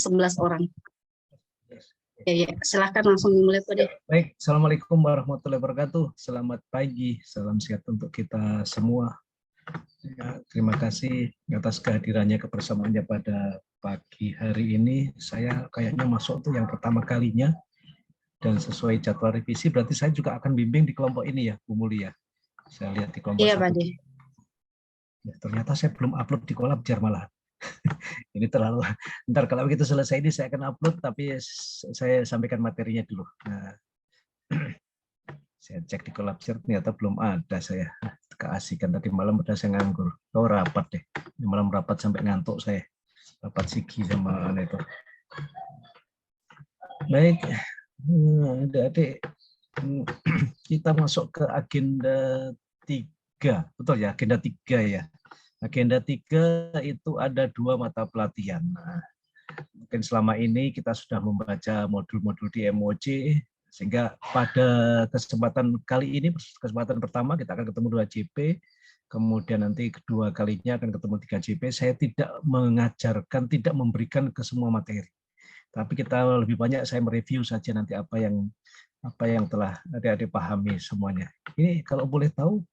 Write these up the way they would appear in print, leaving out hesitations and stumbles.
11 orang. Ya, silahkan langsung dimulai Pak deh. Baik, Assalamualaikum warahmatullahi wabarakatuh. Selamat pagi, salam sehat untuk kita semua. Ya, terima kasih atas kehadirannya kebersamaannya pada pagi hari ini. Saya kayaknya masuk tuh yang pertama kalinya, dan sesuai jadwal revisi berarti saya juga akan bimbing di kelompok ini ya, Bu Mulia. Saya lihat di kelompok Iya, Pak satu. deh. Ya, ternyata saya belum upload di Kolabjar malah. Ini terlalu, ntar kalau begitu selesai ini saya akan upload, tapi saya sampaikan materinya dulu. Nah, saya cek di Kolabjar ternyata belum ada. Saya keasikan tadi malam udah saya nganggur. Oh, rapat deh, malam rapat sampai ngantuk saya, rapat sigi sama itu. Baik, adik-adik, kita masuk ke agenda 3, betul ya, agenda 3 ya. Agenda 3 itu ada 2 mata pelatihan. Nah, mungkin selama ini kita sudah membaca modul-modul di MOC, sehingga pada kesempatan kali ini, kesempatan pertama kita akan ketemu 2JP, kemudian nanti kedua kalinya akan ketemu 3JP. Saya tidak mengajarkan, tidak memberikan ke semua materi, tapi kita lebih banyak saya mereview saja nanti apa yang telah adik-adik pahami semuanya. Ini kalau boleh tahu,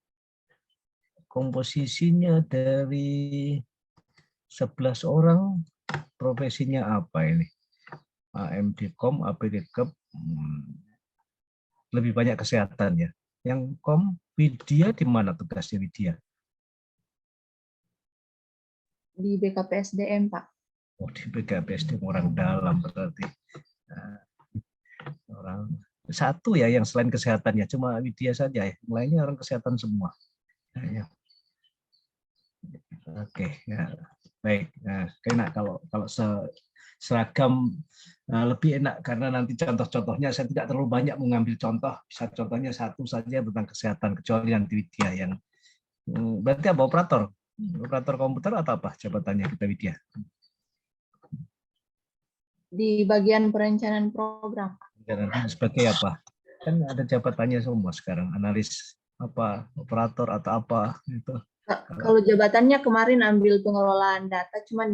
komposisinya dari 11 orang, profesinya apa ini? AMD-Kom, APD-Kep, lebih banyak kesehatan ya. Yang Kom, Widya di mana tugasnya Widya? Di BKPSDM, Pak. Oh, di BKPSDM, orang dalam berarti. Orang satu ya yang selain kesehatannya, cuma Widya saja ya. Yang lainnya orang kesehatan semua. Ya. Oke, ya. Baik. Nah, enak kalau seragam lebih enak karena nanti contoh-contohnya saya tidak terlalu banyak mengambil contoh, bisa contohnya satu saja tentang kesehatan, kecuali nanti Widya yang berarti apa, operator komputer atau apa jabatannya kita Widya? Di bagian perencanaan program. Sebagai apa? Kan ada jabatannya semua sekarang, analis apa, operator atau apa itu. Kalau jabatannya kemarin ambil pengelolaan data, cuman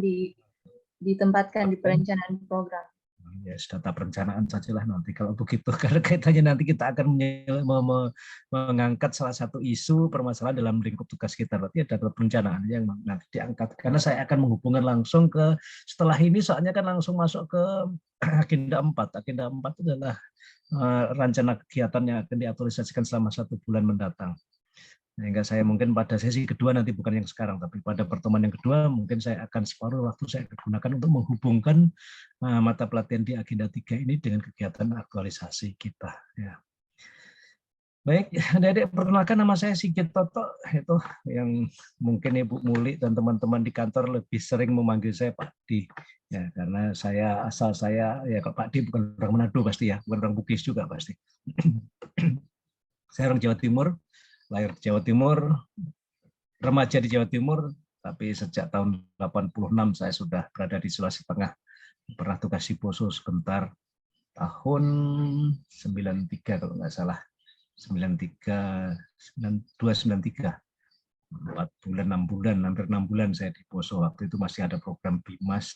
ditempatkan di perencanaan program. Ya, data perencanaan sajalah nanti kalau begitu, karena kaitannya nanti kita akan mengangkat salah satu isu permasalahan dalam lingkup tugas kita, berarti ada perencanaan yang nanti diangkat, karena saya akan menghubungkan langsung ke setelah ini, soalnya kan langsung masuk ke agenda 4. Agenda 4 itu adalah rencana kegiatan yang akan diaktualisasikan selama 1 bulan mendatang. Sehingga saya mungkin pada sesi kedua nanti, bukan yang sekarang, tapi pada pertemuan yang kedua mungkin saya akan separuh waktu saya gunakan untuk menghubungkan mata pelatihan di agenda 3 ini dengan kegiatan aktualisasi kita. Ya. Baik, adik-adik, perkenalkan, nama saya Sigit Toto, itu yang mungkin Ibu Muli dan teman-teman di kantor lebih sering memanggil saya Pak Di. Ya, karena asal saya ya, Pak Di bukan orang Manado pasti ya, bukan orang Bugis juga pasti. Saya orang Jawa Timur, lahir di Jawa Timur, remaja di Jawa Timur, tapi sejak tahun 86 saya sudah berada di Sulawesi Tengah. Pernah tugas di Poso sebentar, tahun 93 kalau nggak salah, 93, 9293, 4 bulan, 6 bulan, hampir 6 bulan saya di Poso. Waktu itu masih ada program BIMAS,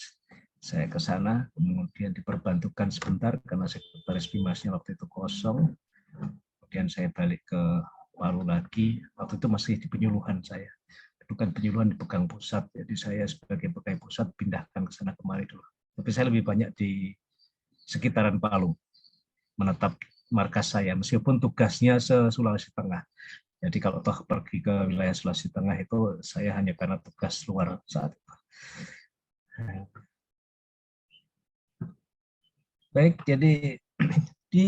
saya ke sana, kemudian diperbantukan sebentar karena sekretaris BIMASnya waktu itu kosong, kemudian saya balik ke Palu lagi, waktu itu masih di penyuluhan saya. Bukan penyuluhan, dipegang pusat, jadi saya sebagai pegawai pusat pindahkan ke sana kemari dulu. Tapi saya lebih banyak di sekitaran Palu, menetap markas saya, meskipun tugasnya se-Sulawesi Tengah. Jadi kalau toh pergi ke wilayah Sulawesi Tengah itu saya hanya karena tugas luar saat itu. Baik, jadi di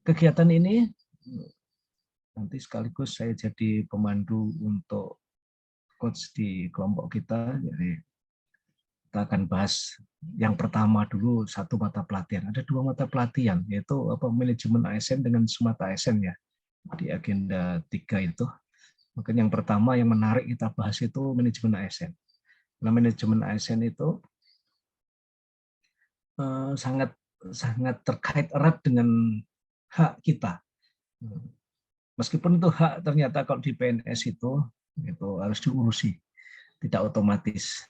kegiatan ini nanti sekaligus saya jadi pemandu untuk coach di kelompok kita. Jadi kita akan bahas yang pertama dulu, satu mata pelatihan. Ada 2 mata pelatihan, yaitu manajemen ASN dengan Smata ASN ya, di agenda 3 itu. Mungkin yang pertama yang menarik kita bahas itu manajemen ASN. Nah, manajemen ASN itu sangat terkait erat dengan hak kita. Meskipun itu hak, ternyata kalau di PNS itu harus diurusi, tidak otomatis.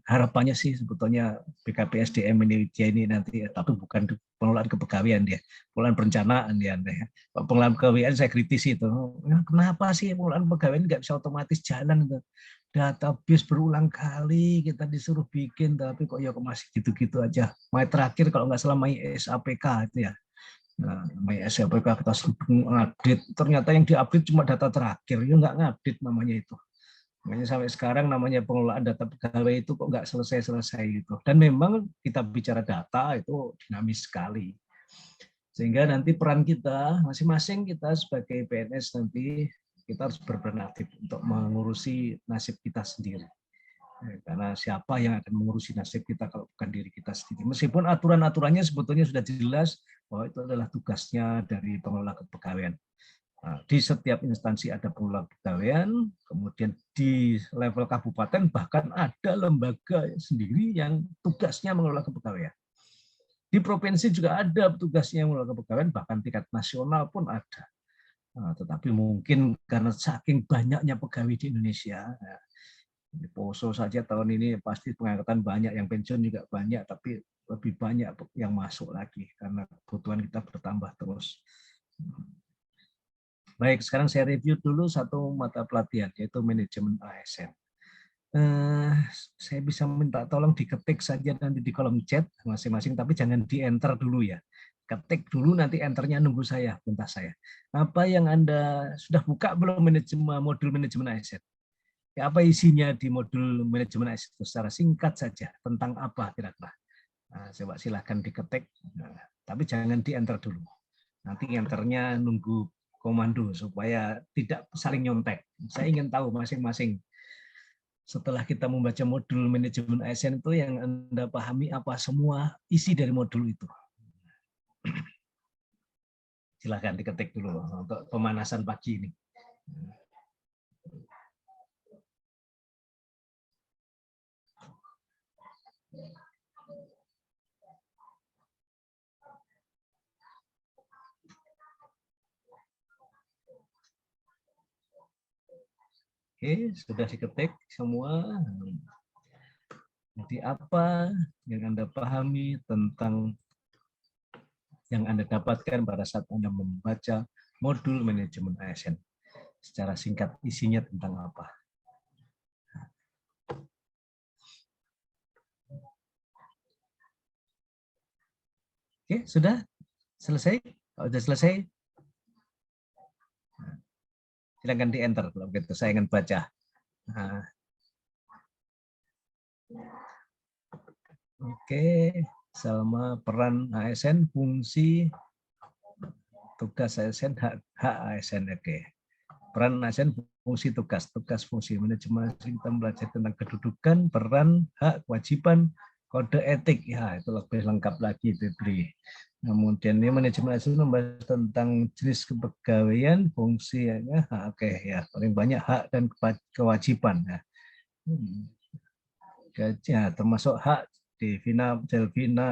harapannya sih sebetulnya BKPSDM ini nanti, tapi bukan pengelolaan kepegawaian dia, pengelolaan perencanaan dia. Pengelolaan kepegawaian saya kritisi itu. Kenapa sih pengelolaan kepegawaian nggak bisa otomatis jalan itu? Database berulang kali kita disuruh bikin, tapi kok ya masih gitu-gitu aja. Terakhir kalau nggak salah SAPK itu ya. Nah, SAPK kita update, ternyata yang diupdate cuma data terakhir, ya nggak ngupdate namanya itu. Makanya sampai sekarang namanya pengelolaan data pegawai itu kok nggak selesai-selesai gitu. Dan memang kita bicara data itu dinamis sekali. Sehingga nanti peran kita, masing-masing kita sebagai PNS nanti kita harus berperan aktif untuk mengurusi nasib kita sendiri. Karena siapa yang akan mengurusi nasib kita kalau bukan diri kita sendiri. Meskipun aturan-aturannya sebetulnya sudah jelas bahwa itu adalah tugasnya dari pengelola kepegawaian. Nah, di setiap instansi ada pengelola kepegawaian, kemudian di level kabupaten bahkan ada lembaga sendiri yang tugasnya mengelola kepegawaian. Di provinsi juga ada tugasnya mengelola kepegawaian, bahkan tingkat nasional pun ada. Nah, tetapi mungkin karena saking banyaknya pegawai di Indonesia, di Poso saja tahun ini pasti pengangkatan banyak, yang pensiun juga banyak, tapi lebih banyak yang masuk lagi karena kebutuhan kita bertambah terus. Baik, sekarang saya review dulu satu mata pelatihan, yaitu manajemen ASN. Saya bisa minta tolong diketik saja nanti di kolom chat masing-masing, tapi jangan di-enter dulu ya. Ketik dulu, nanti enternya nunggu saya, perintah saya. Apa yang Anda sudah buka belum modul manajemen ASN? Ya, apa isinya di modul manajemen ASN? Secara singkat saja, tentang apa kira-kira? Nah, coba silahkan diketik, tapi jangan di-enter dulu. Nanti enternya nunggu komando supaya tidak saling nyontek. Saya ingin tahu masing-masing setelah kita membaca modul manajemen ASN itu yang Anda pahami apa semua isi dari modul itu. Silakan diketik dulu untuk pemanasan pagi ini. Oke, sudah diketik semua. Jadi apa yang Anda pahami tentang yang Anda dapatkan pada saat Anda membaca modul manajemen ASN? Secara singkat isinya tentang apa? Oke, sudah selesai? Kalau sudah selesai, silakan di-enter kalau begitu. Saya ingin baca. Nah. Oke, sama peran ASN, fungsi, tugas ASN, hak ASN. Oke. Peran ASN, fungsi, tugas fungsi manajemen. Kita belajar tentang kedudukan, peran, hak, kewajiban, kode etik. Ya, itu lebih lengkap lagi, Febri. Kemudian ini manajemen ASN membahas tentang jenis kepegawaian, fungsi, ya. Oke, ya, paling banyak hak dan kewajiban. Ya. Ya, termasuk hak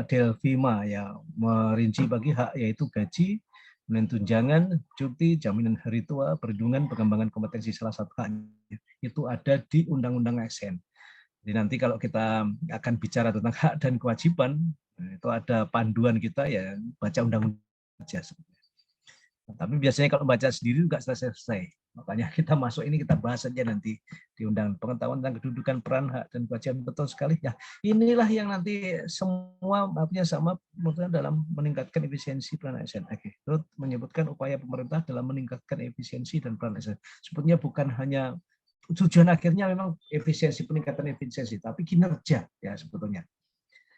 Delvima ya, merinci bagi hak yaitu gaji, tunjangan, cuti, jaminan hari tua, perlindungan, pengembangan kompetensi. Salah satu haknya itu ada di Undang-Undang ASN. Jadi nanti kalau kita akan bicara tentang hak dan kewajiban, itu ada panduan kita ya, baca undang-undang saja. Tapi biasanya kalau baca sendiri juga selesai. Makanya kita masuk ini, kita bahas saja nanti di undang pengetahuan tentang kedudukan, peran, hak, dan kewajiban. Betul sekali. Ya, inilah yang nanti semua artinya sama dalam meningkatkan efisiensi peran ASN. Itu menyebutkan upaya pemerintah dalam meningkatkan efisiensi dan peran ASN. Sebetulnya bukan hanya tujuan akhirnya memang efisiensi, peningkatan efisiensi, tapi kinerja ya sebetulnya.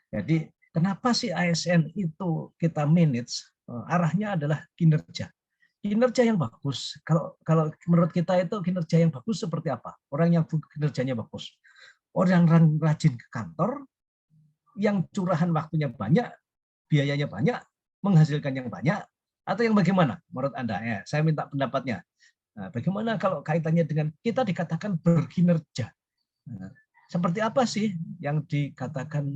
Jadi kenapa sih ASN itu kita manage? Arahnya adalah kinerja. Kinerja yang bagus. Kalau menurut kita itu kinerja yang bagus seperti apa? Orang yang kinerjanya bagus. Orang yang rajin ke kantor, yang curahan waktunya banyak, biayanya banyak, menghasilkan yang banyak, atau yang bagaimana menurut Anda? Ya, saya minta pendapatnya. Nah, bagaimana kalau kaitannya dengan kita dikatakan berkinerja? Nah, seperti apa sih yang dikatakan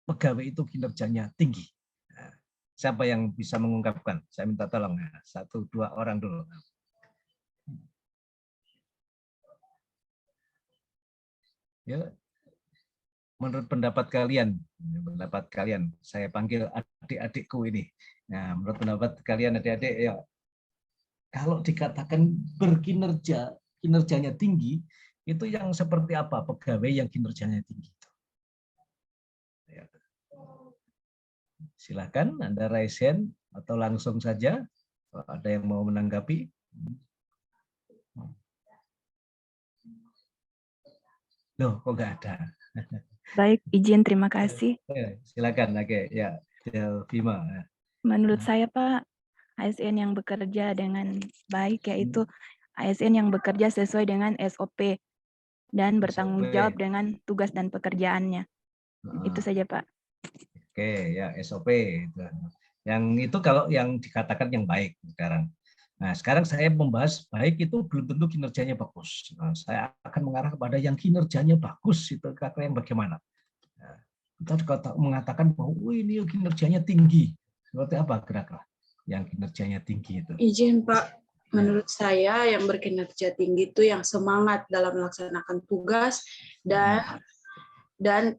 pegawai itu kinerjanya tinggi? Siapa yang bisa mengungkapkan? Saya minta tolong ya. 1-2 orang dulu. Ya, menurut pendapat kalian, saya panggil adik-adikku ini. Nah, menurut pendapat kalian adik-adik, ya, kalau dikatakan kinerjanya tinggi, itu yang seperti apa pegawai yang kinerjanya tinggi? Ya. Silakan Anda raise hand atau langsung saja. Kalau ada yang mau menanggapi. Loh, kok nggak ada? Baik, izin terima kasih. Silakan, oke, ya, Bima. Menurut saya Pak, ASN yang bekerja dengan baik yaitu ASN yang bekerja sesuai dengan SOP dan bertanggung jawab dengan tugas dan pekerjaannya. Itu saja Pak. Oke, ya SOP itu. Yang itu kalau yang dikatakan yang baik sekarang. Nah, sekarang saya membahas baik itu belum tentu kinerjanya bagus. Nah, saya akan mengarah kepada yang kinerjanya bagus, itu kata yang bagaimana. Nah, kita mengatakan bahwa ini kinerjanya tinggi. Seperti apa kira-kira yang kinerjanya tinggi itu? Izin Pak, menurut saya yang berkinerja tinggi itu yang semangat dalam melaksanakan tugas dan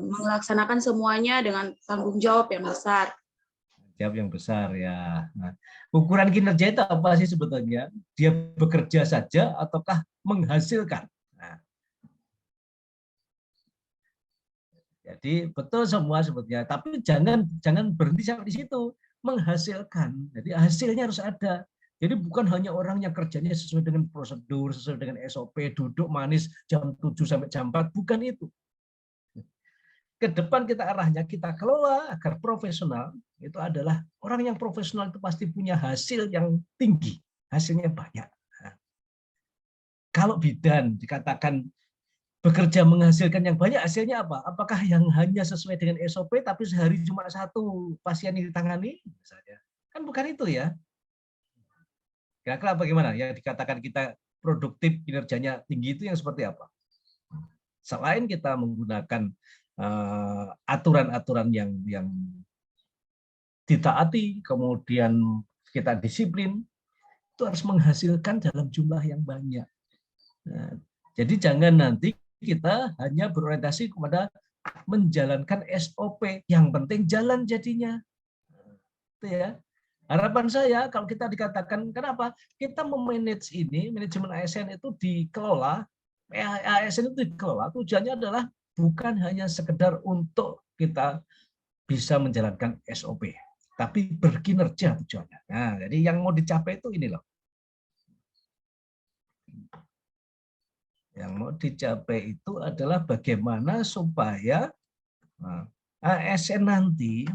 melaksanakan semuanya dengan tanggung jawab yang besar. Jawab yang besar ya. Nah, ukuran kinerja itu apa sih sebetulnya? Dia bekerja saja ataukah menghasilkan? Nah, jadi betul semua sebetulnya, tapi jangan berhenti sampai di situ. Menghasilkan. Jadi hasilnya harus ada. Jadi bukan hanya orang yang kerjanya sesuai dengan prosedur, sesuai dengan SOP, duduk manis jam 7 sampai jam 4, bukan itu. Ke depan kita arahnya kita kelola agar profesional itu adalah orang yang profesional itu pasti punya hasil yang tinggi, hasilnya banyak. Nah, kalau bidan dikatakan bekerja menghasilkan yang banyak, hasilnya apa? Apakah yang hanya sesuai dengan SOP tapi sehari cuma 1 pasien yang ditangani misalnya? Kan bukan itu ya. Kira-kira bagaimana? Yang dikatakan kita produktif, kinerjanya tinggi itu yang seperti apa? Selain kita menggunakan aturan-aturan yang ditaati, kemudian kita disiplin, itu harus menghasilkan dalam jumlah yang banyak. Nah, jadi jangan nanti kita hanya berorientasi kepada menjalankan SOP, yang penting jalan jadinya. Itu ya. Harapan saya kalau kita dikatakan, kenapa? Kita memanage ini, manajemen ASN itu dikelola, ASN itu dikelola, tujuannya adalah bukan hanya sekedar untuk kita bisa menjalankan SOP, tapi berkinerja tujuannya. Nah, jadi yang mau dicapai itu ini loh. Yang mau dicapai itu adalah bagaimana supaya ASN nanti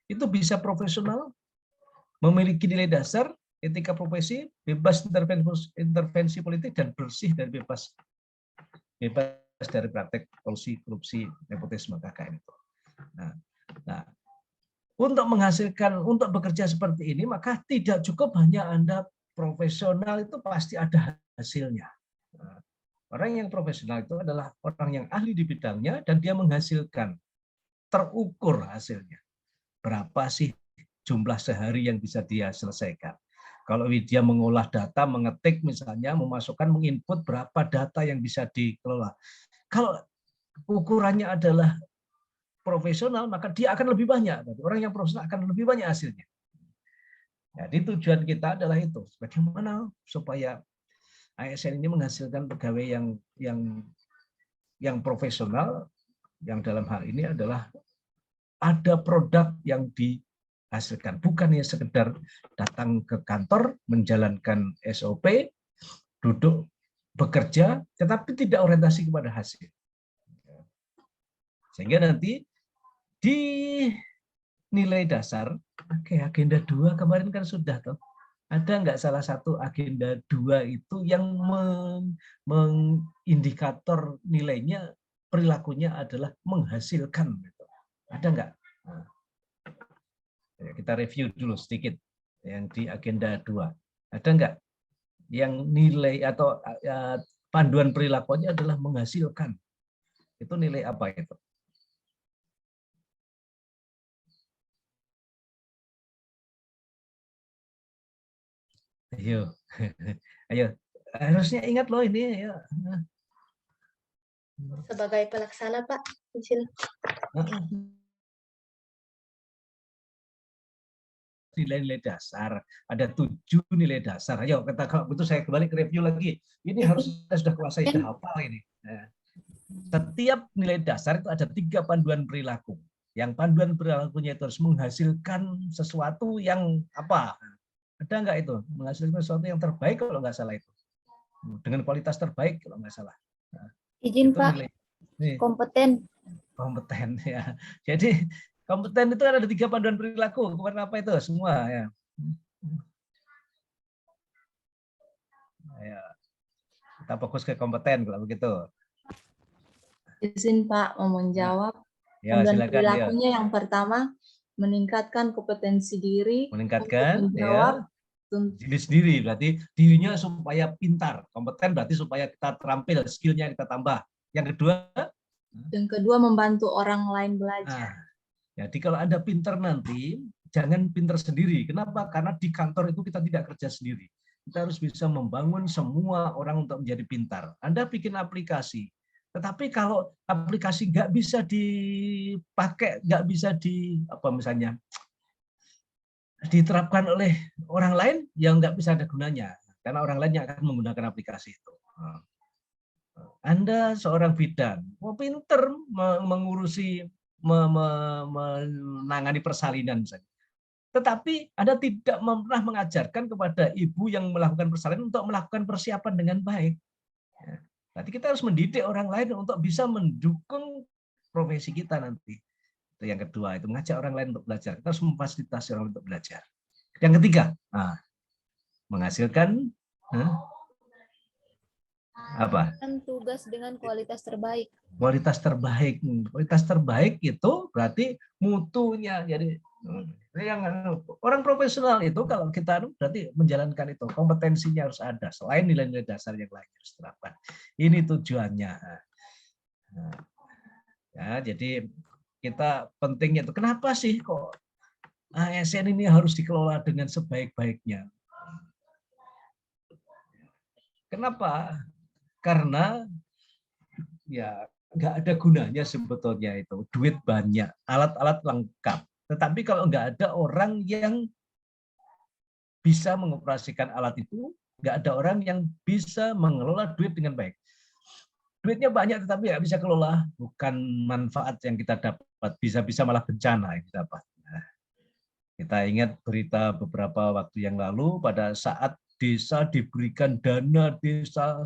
itu bisa profesional, memiliki nilai dasar, etika profesi, bebas intervensi politik, dan bersih dan bebas dari praktek korupsi, nepotisme KKN itu. Nah, untuk menghasilkan, untuk bekerja seperti ini, maka tidak cukup hanya Anda profesional, itu pasti ada hasilnya. Orang yang profesional itu adalah orang yang ahli di bidangnya dan dia menghasilkan, terukur hasilnya. Berapa sih jumlah sehari yang bisa dia selesaikan? Kalau dia mengolah data, mengetik misalnya, memasukkan, menginput berapa data yang bisa dikelola. Kalau ukurannya adalah profesional, maka dia akan lebih banyak. Orang yang profesional akan lebih banyak hasilnya. Jadi tujuan kita adalah itu. Bagaimana supaya ASN ini menghasilkan pegawai yang profesional, yang dalam hal ini adalah ada produk yang dihasilkan. Bukan hanya sekedar datang ke kantor, menjalankan SOP, duduk bekerja, tetapi tidak orientasi kepada hasil. Sehingga nanti di nilai dasar, agenda 2 kemarin kan sudah toh. Ada nggak salah satu agenda 2 itu yang mengindikator nilainya, perilakunya adalah menghasilkan. Ada nggak? Nah, kita review dulu sedikit yang di agenda 2. Ada nggak yang nilai atau panduan perilakunya adalah menghasilkan? Itu nilai apa itu? Ayo, ayo, harusnya ingat loh ini. Ya. Sebagai pelaksana, Pak, izin. Nilai-nilai dasar, ada 7 nilai dasar. Ayo kita kalau begitu saya kembali ke review lagi. Ini harus kita sudah kuasai, sudah hafal ini. Nah, setiap nilai dasar itu ada 3 panduan perilaku. Yang panduan perilakunya itu harus menghasilkan sesuatu yang apa? Ada nggak itu? Menghasilkan sesuatu yang terbaik kalau nggak salah itu. Dengan kualitas terbaik kalau nggak salah. Nah, Izin, itu Pak. nilai Kompeten. kompeten ya. Jadi kompeten itu ada 3 panduan perilaku. Kemarin apa itu? Semua ya. Ya. Kita fokus ke kompeten kalau begitu. Izin, Pak, mau menjawab. Ya, Panduan silakan ya. perilakunya yang pertama, meningkatkan kompetensi diri Meningkatkan untuk menjawab diri sendiri, berarti dirinya supaya pintar. Kompeten berarti supaya kita terampil, skillnya kita tambah. Yang kedua, membantu orang lain belajar. Jadi kalau Anda pintar nanti, jangan pintar sendiri. Kenapa? Karena di kantor itu kita tidak kerja sendiri. Kita harus bisa membangun semua orang untuk menjadi pintar. Anda bikin aplikasi, tetapi kalau aplikasi nggak bisa dipakai, nggak bisa diterapkan oleh orang lain, yang nggak bisa ada gunanya. Karena orang lain yang akan menggunakan aplikasi itu. Anda seorang bidan, mau pinter mengurusi, menangani persalinan misalnya. Tetapi Anda tidak pernah mengajarkan kepada ibu yang melakukan persalinan untuk melakukan persiapan dengan baik. Berarti kita harus mendidik orang lain untuk bisa mendukung profesi kita nanti. Itu yang kedua, itu mengajak orang lain untuk belajar. Kita harus memfasilitasi orang untuk belajar. Yang ketiga, menghasilkan apa? Tugas dengan kualitas terbaik. Kualitas terbaik. Kualitas terbaik itu berarti mutunya. Jadi yang orang profesional itu kalau kita berarti menjalankan itu, kompetensinya harus ada selain nilai-nilai dasar yang lain harus terapkan. Ini tujuannya. Ya, jadi kita pentingnya itu kenapa sih kok ASN ini harus dikelola dengan sebaik-baiknya? Kenapa? Karena ya nggak ada gunanya sebetulnya itu, duit banyak, alat-alat lengkap, tetapi kalau nggak ada orang yang bisa mengoperasikan alat itu, nggak ada orang yang bisa mengelola duit dengan baik. Duitnya banyak tetapi nggak bisa kelola, bukan manfaat yang kita dapat, bisa-bisa malah bencana yang kita dapat. Nah, kita ingat berita beberapa waktu yang lalu pada saat desa diberikan dana desa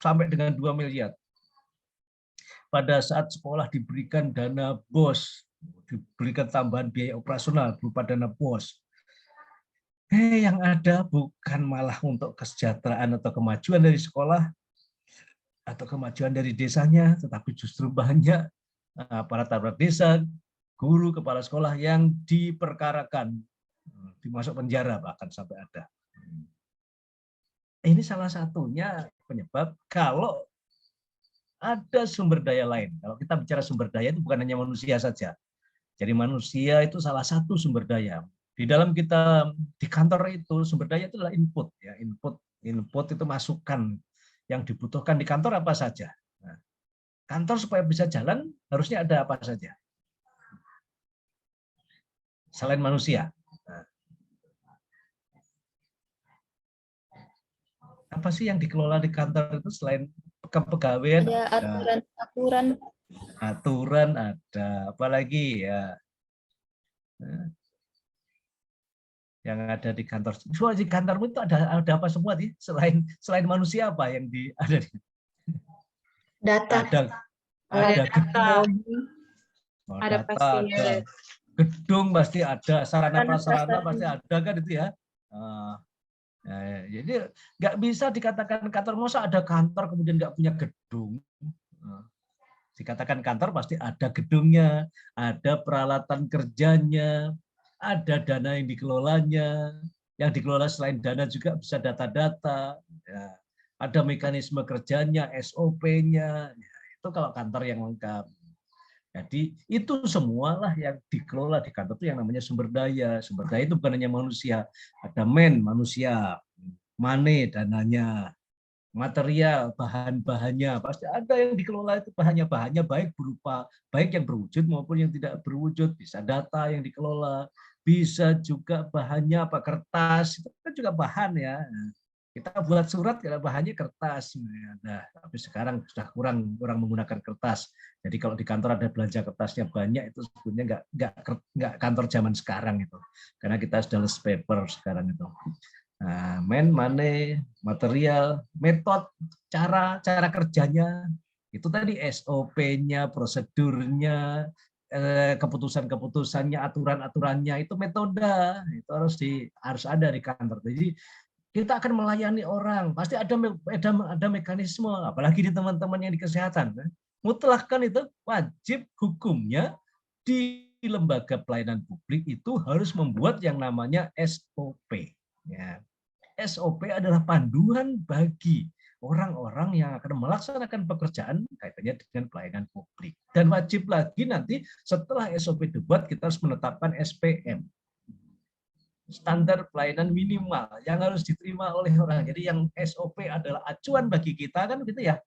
sampai dengan 2 miliar. Pada saat sekolah diberikan dana BOS, diberikan tambahan biaya operasional berupa dana BOS. Yang ada bukan malah untuk kesejahteraan atau kemajuan dari sekolah atau kemajuan dari desanya, tetapi justru banyak aparat desa, guru, kepala sekolah yang diperkarakan, dimasuk penjara bahkan sampai ada. Ini salah satunya penyebab kalau ada sumber daya lain. Kalau kita bicara sumber daya itu bukan hanya manusia saja. Jadi manusia itu salah satu sumber daya. Di dalam kita di kantor itu sumber daya itu adalah input ya, input itu masukan yang dibutuhkan di kantor apa saja. Nah, kantor supaya bisa jalan harusnya ada apa saja selain manusia. Nah, apa sih yang dikelola di kantor itu selain kepegawaian? Ada aturan ada, apalagi ya yang ada di kantor. Soal di kantormu itu ada apa semua sih selain manusia, apa yang ada di data. Ada gedung, ada pastinya. ada gedung pasti ada, sarana prasarana pasti ada kan itu ya. Jadi nggak bisa dikatakan kantor, masa ada kantor kemudian nggak punya gedung. Dikatakan kantor pasti ada gedungnya, ada peralatan kerjanya, ada dana yang dikelolanya, yang dikelola selain dana juga bisa data-data, ya. Ada mekanisme kerjanya, SOP-nya, ya, itu kalau kantor yang lengkap. Jadi itu semualah yang dikelola di kantor itu yang namanya sumber daya. Sumber daya itu bukan hanya manusia, ada manusia, money dananya, material, bahan-bahannya, pasti ada yang dikelola itu bahannya baik berupa baik yang berwujud maupun yang tidak berwujud, bisa data yang dikelola, bisa juga bahannya apa kertas, itu kan juga bahan ya. Kita buat surat karena bahannya kertas. Nah, tapi sekarang sudah kurang menggunakan kertas. Jadi kalau di kantor ada belanja kertasnya banyak, itu sebetulnya nggak kantor zaman sekarang itu. Karena kita sudah less paper sekarang itu. Nah, money, material, metode, cara kerjanya, itu tadi SOP-nya, prosedurnya, keputusan-keputusannya, aturan-aturannya, itu metode, itu harus ada di kantor. Jadi kita akan melayani orang, pasti ada mekanisme, apalagi di teman-teman yang di kesehatan. Mutlak kan itu wajib hukumnya di lembaga pelayanan publik itu harus membuat yang namanya SOP. Ya. SOP adalah panduan bagi orang-orang yang akan melaksanakan pekerjaan kaitannya dengan pelayanan publik. Dan wajib lagi nanti setelah SOP dibuat kita harus menetapkan SPM. Standar pelayanan minimal yang harus diterima oleh orang. Jadi yang SOP adalah acuan bagi kita kan gitu ya.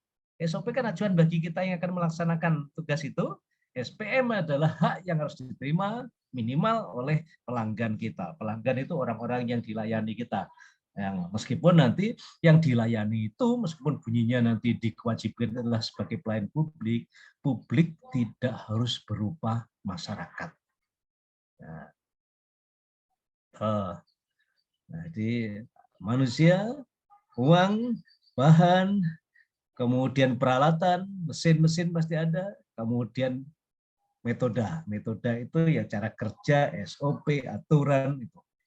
SOP kan acuan bagi kita yang akan melaksanakan tugas itu. SPM adalah hak yang harus diterima minimal oleh pelanggan kita. Pelanggan itu orang-orang yang dilayani kita. Yang meskipun nanti yang dilayani itu meskipun bunyinya nanti diwajibkan adalah sebagai pelayan publik, publik tidak harus berupa masyarakat. Nah, jadi manusia, uang, bahan, kemudian peralatan, mesin-mesin pasti ada, kemudian metode itu ya cara kerja, SOP, aturan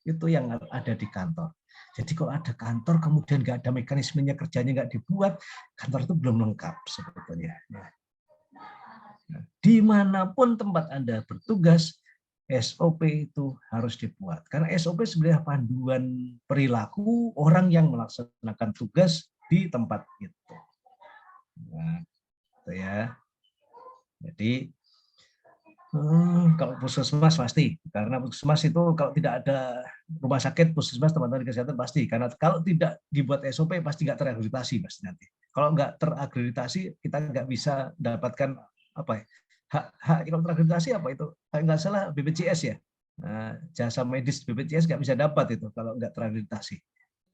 itu yang ada di kantor. Jadi kalau ada kantor kemudian nggak ada mekanismenya, kerjanya nggak dibuat, kantor itu belum lengkap sebetulnya. Nah, dimanapun tempat Anda bertugas, SOP itu harus dibuat. Karena SOP sebenarnya panduan perilaku orang yang melaksanakan tugas di tempat itu. Nah, itu ya. Jadi kalau puskesmas pasti, karena puskesmas itu kalau tidak ada rumah sakit, puskesmas teman-teman kesehatan pasti. Karena kalau tidak dibuat SOP pasti nggak terakreditasi pasti nanti. Kalau nggak terakreditasi kita nggak bisa dapatkan apa ya? Hak kalau terakreditasi apa itu? Nggak salah BPJS ya. Nah, jasa medis BPJS nggak bisa dapat itu kalau nggak terakreditasi.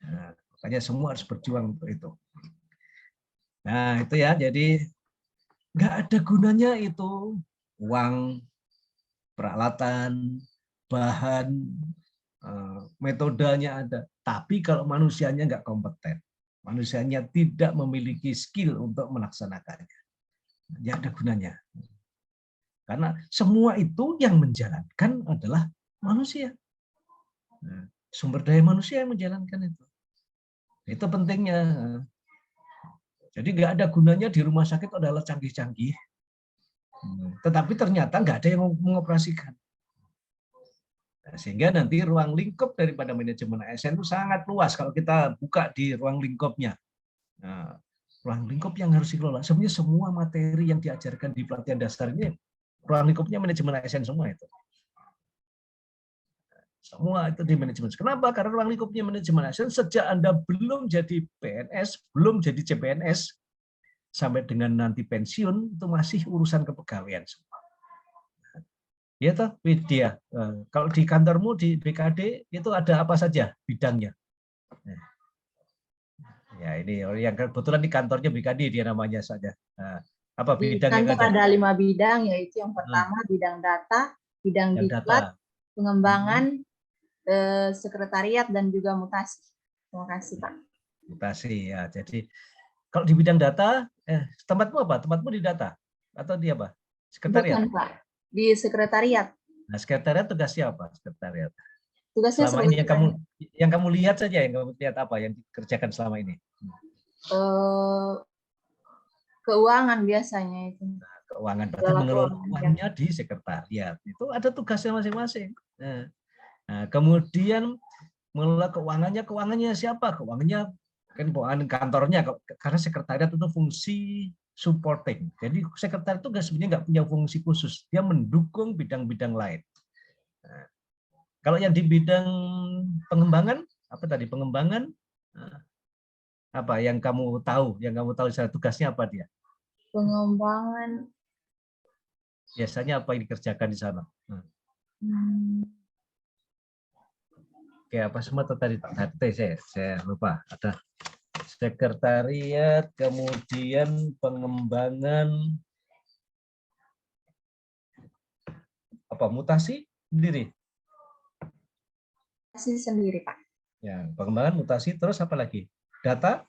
Nah, makanya semua harus berjuang untuk itu. Nah itu ya, jadi nggak ada gunanya itu uang, peralatan, bahan, metodenya ada. Tapi kalau manusianya nggak kompeten, manusianya tidak memiliki skill untuk melaksanakannya, nggak ada gunanya. Karena semua itu yang menjalankan adalah manusia. Sumber daya manusia yang menjalankan itu. Itu pentingnya. Jadi nggak ada gunanya di rumah sakit adalah canggih-canggih. Tetapi ternyata nggak ada yang mengoperasikan. Nah, sehingga nanti ruang lingkup daripada manajemen ASN itu sangat luas kalau kita buka di ruang lingkupnya. Nah, ruang lingkup yang harus dikelola. Sebenarnya semua materi yang diajarkan di pelatihan dasar ini ruang lingkupnya manajemen ASN semua itu. Semua itu di manajemen. Kenapa? Karena ruang lingkupnya manajemen ASN sejak Anda belum jadi PNS, belum jadi CPNS, sampai dengan nanti pensiun, itu masih urusan kepegawaian semua. Ya toh, Widya. Kalau di kantormu di BKD itu ada apa saja bidangnya? Ya ini yang kebetulan di kantornya BKD dia namanya saja. Apa Di bidang yang kantor ada? ada 5 bidang, yaitu yang pertama bidang data, bidang diklat, pengembangan, sekretariat, dan juga mutasi. Terima kasih, Pak. Mutasi ya. Jadi kalau di bidang data, tempatmu apa? Tempatmu di data atau di apa? Sekretariat? Bukan, Pak. Di sekretariat. Nah, sekretariat tugasnya apa? Sekretariat. Tugasnya Selama ini yang kamu lihat saja, yang kamu lihat apa yang dikerjakan selama ini? Keuangan biasanya itu. Nah, keuangan berarti mengelola uangnya di sekretariat. Itu ada tugasnya masing-masing. Nah, kemudian mengelola keuangannya siapa? Keuangannya kan keuangan kantornya, karena sekretariat itu fungsi supporting. Jadi sekretariat itu sebenarnya nggak punya fungsi khusus, dia mendukung bidang-bidang lain. Nah, kalau yang di bidang pengembangan, apa tadi pengembangan? Apa yang kamu tahu? Yang kamu tahu secara tugasnya apa dia? Pengembangan. Biasanya apa yang dikerjakan di sana? Oke, apa semua tadi saya lupa. Ada sekretariat, kemudian pengembangan apa mutasi sendiri. Mutasi sendiri, Pak. Ya, pengembangan mutasi terus apa lagi? Data?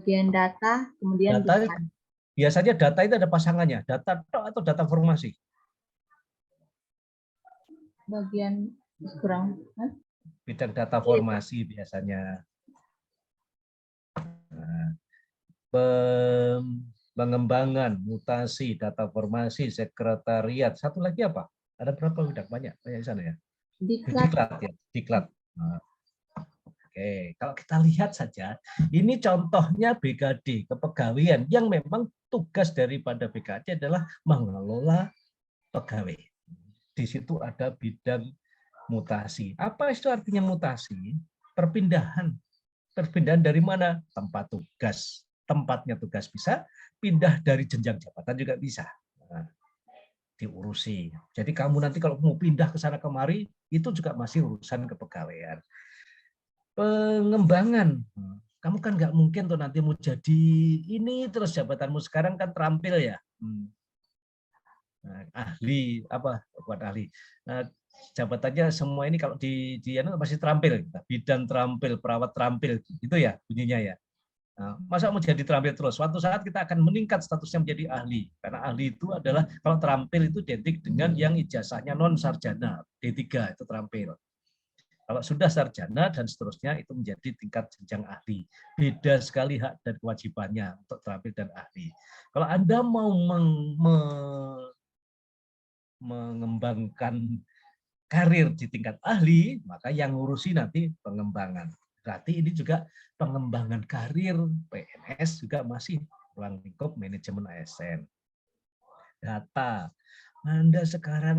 Bagian data, kemudian Data diklat. biasanya data itu ada pasangannya, data tok atau data formasi? Bagian kurang. Bidang data formasi biasanya. Nah, pengembangan, mutasi, data formasi, sekretariat. Satu lagi apa? Ada berapa bidang? Banyak di sana ya. Diklat. Diklat ya, diklat. Nah, oke, kalau kita lihat saja, ini contohnya BKD, kepegawaian yang memang tugas daripada BKD adalah mengelola pegawai. Di situ ada bidang mutasi. Apa itu artinya mutasi? Perpindahan. Perpindahan dari mana? Tempat tugas. Tempatnya tugas bisa, pindah dari jenjang jabatan juga bisa. Nah, diurusi. Jadi kamu nanti kalau mau pindah ke sana kemari, itu juga masih urusan kepegawaian. Pengembangan. Kamu kan nggak mungkin tuh nanti mau jadi ini terus jabatanmu sekarang kan terampil ya. Nah, ahli apa buat ahli. Nah, jabatannya semua ini kalau di masih terampil, bidan terampil, perawat terampil, itu ya bunyinya ya. Nah, masa mau jadi terampil terus? Suatu saat kita akan meningkat statusnya menjadi ahli, karena ahli itu adalah kalau terampil itu identik dengan yang ijazahnya non sarjana D3 itu terampil. Kalau sudah sarjana dan seterusnya itu menjadi tingkat jenjang ahli. Beda sekali hak dan kewajibannya untuk terampil dan ahli. Kalau Anda mau mengembangkan karir di tingkat ahli, maka yang ngurusi nanti pengembangan. Berarti ini juga pengembangan karir PNS juga masih ruang lingkup manajemen ASN. Data. Anda sekarang